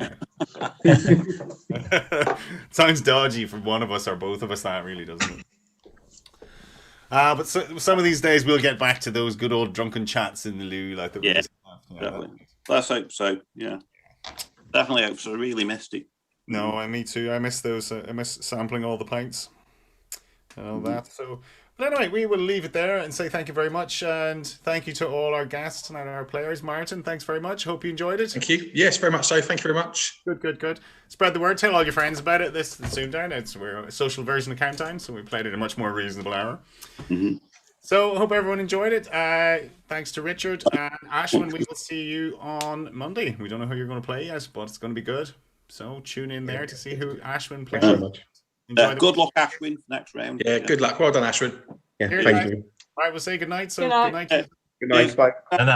Sounds dodgy for one of us or both of us. That really doesn't. But some of these days we'll get back to those good old drunken chats in the loo, like the definitely. Let's hope so. Yeah, definitely hope so. I really missed it. No, me too. I miss those. I miss sampling all the pints and all that. So, but anyway, we will leave it there and say thank you very much, and thank you to all our guests and our players. Martyn, thanks very much. Hope you enjoyed it. Thank you. Yes, very much so. Thank you very much. Good. Spread the word. Tell all your friends about it. This is ZoomDown. We're a social version of Countdown, so we played it a much more reasonable hour. So I hope everyone enjoyed it. Thanks to Richard and Ashwin. We will see you on Monday. We don't know who you're going to play yet, but it's going to be good. So tune in there to see who Ashwin plays. Good luck, Ashwin, next round. Yeah, good luck. Well done, Ashwin. Yeah, thank you. All right, we'll say good night. So Good night. Good night. Bye. Good night.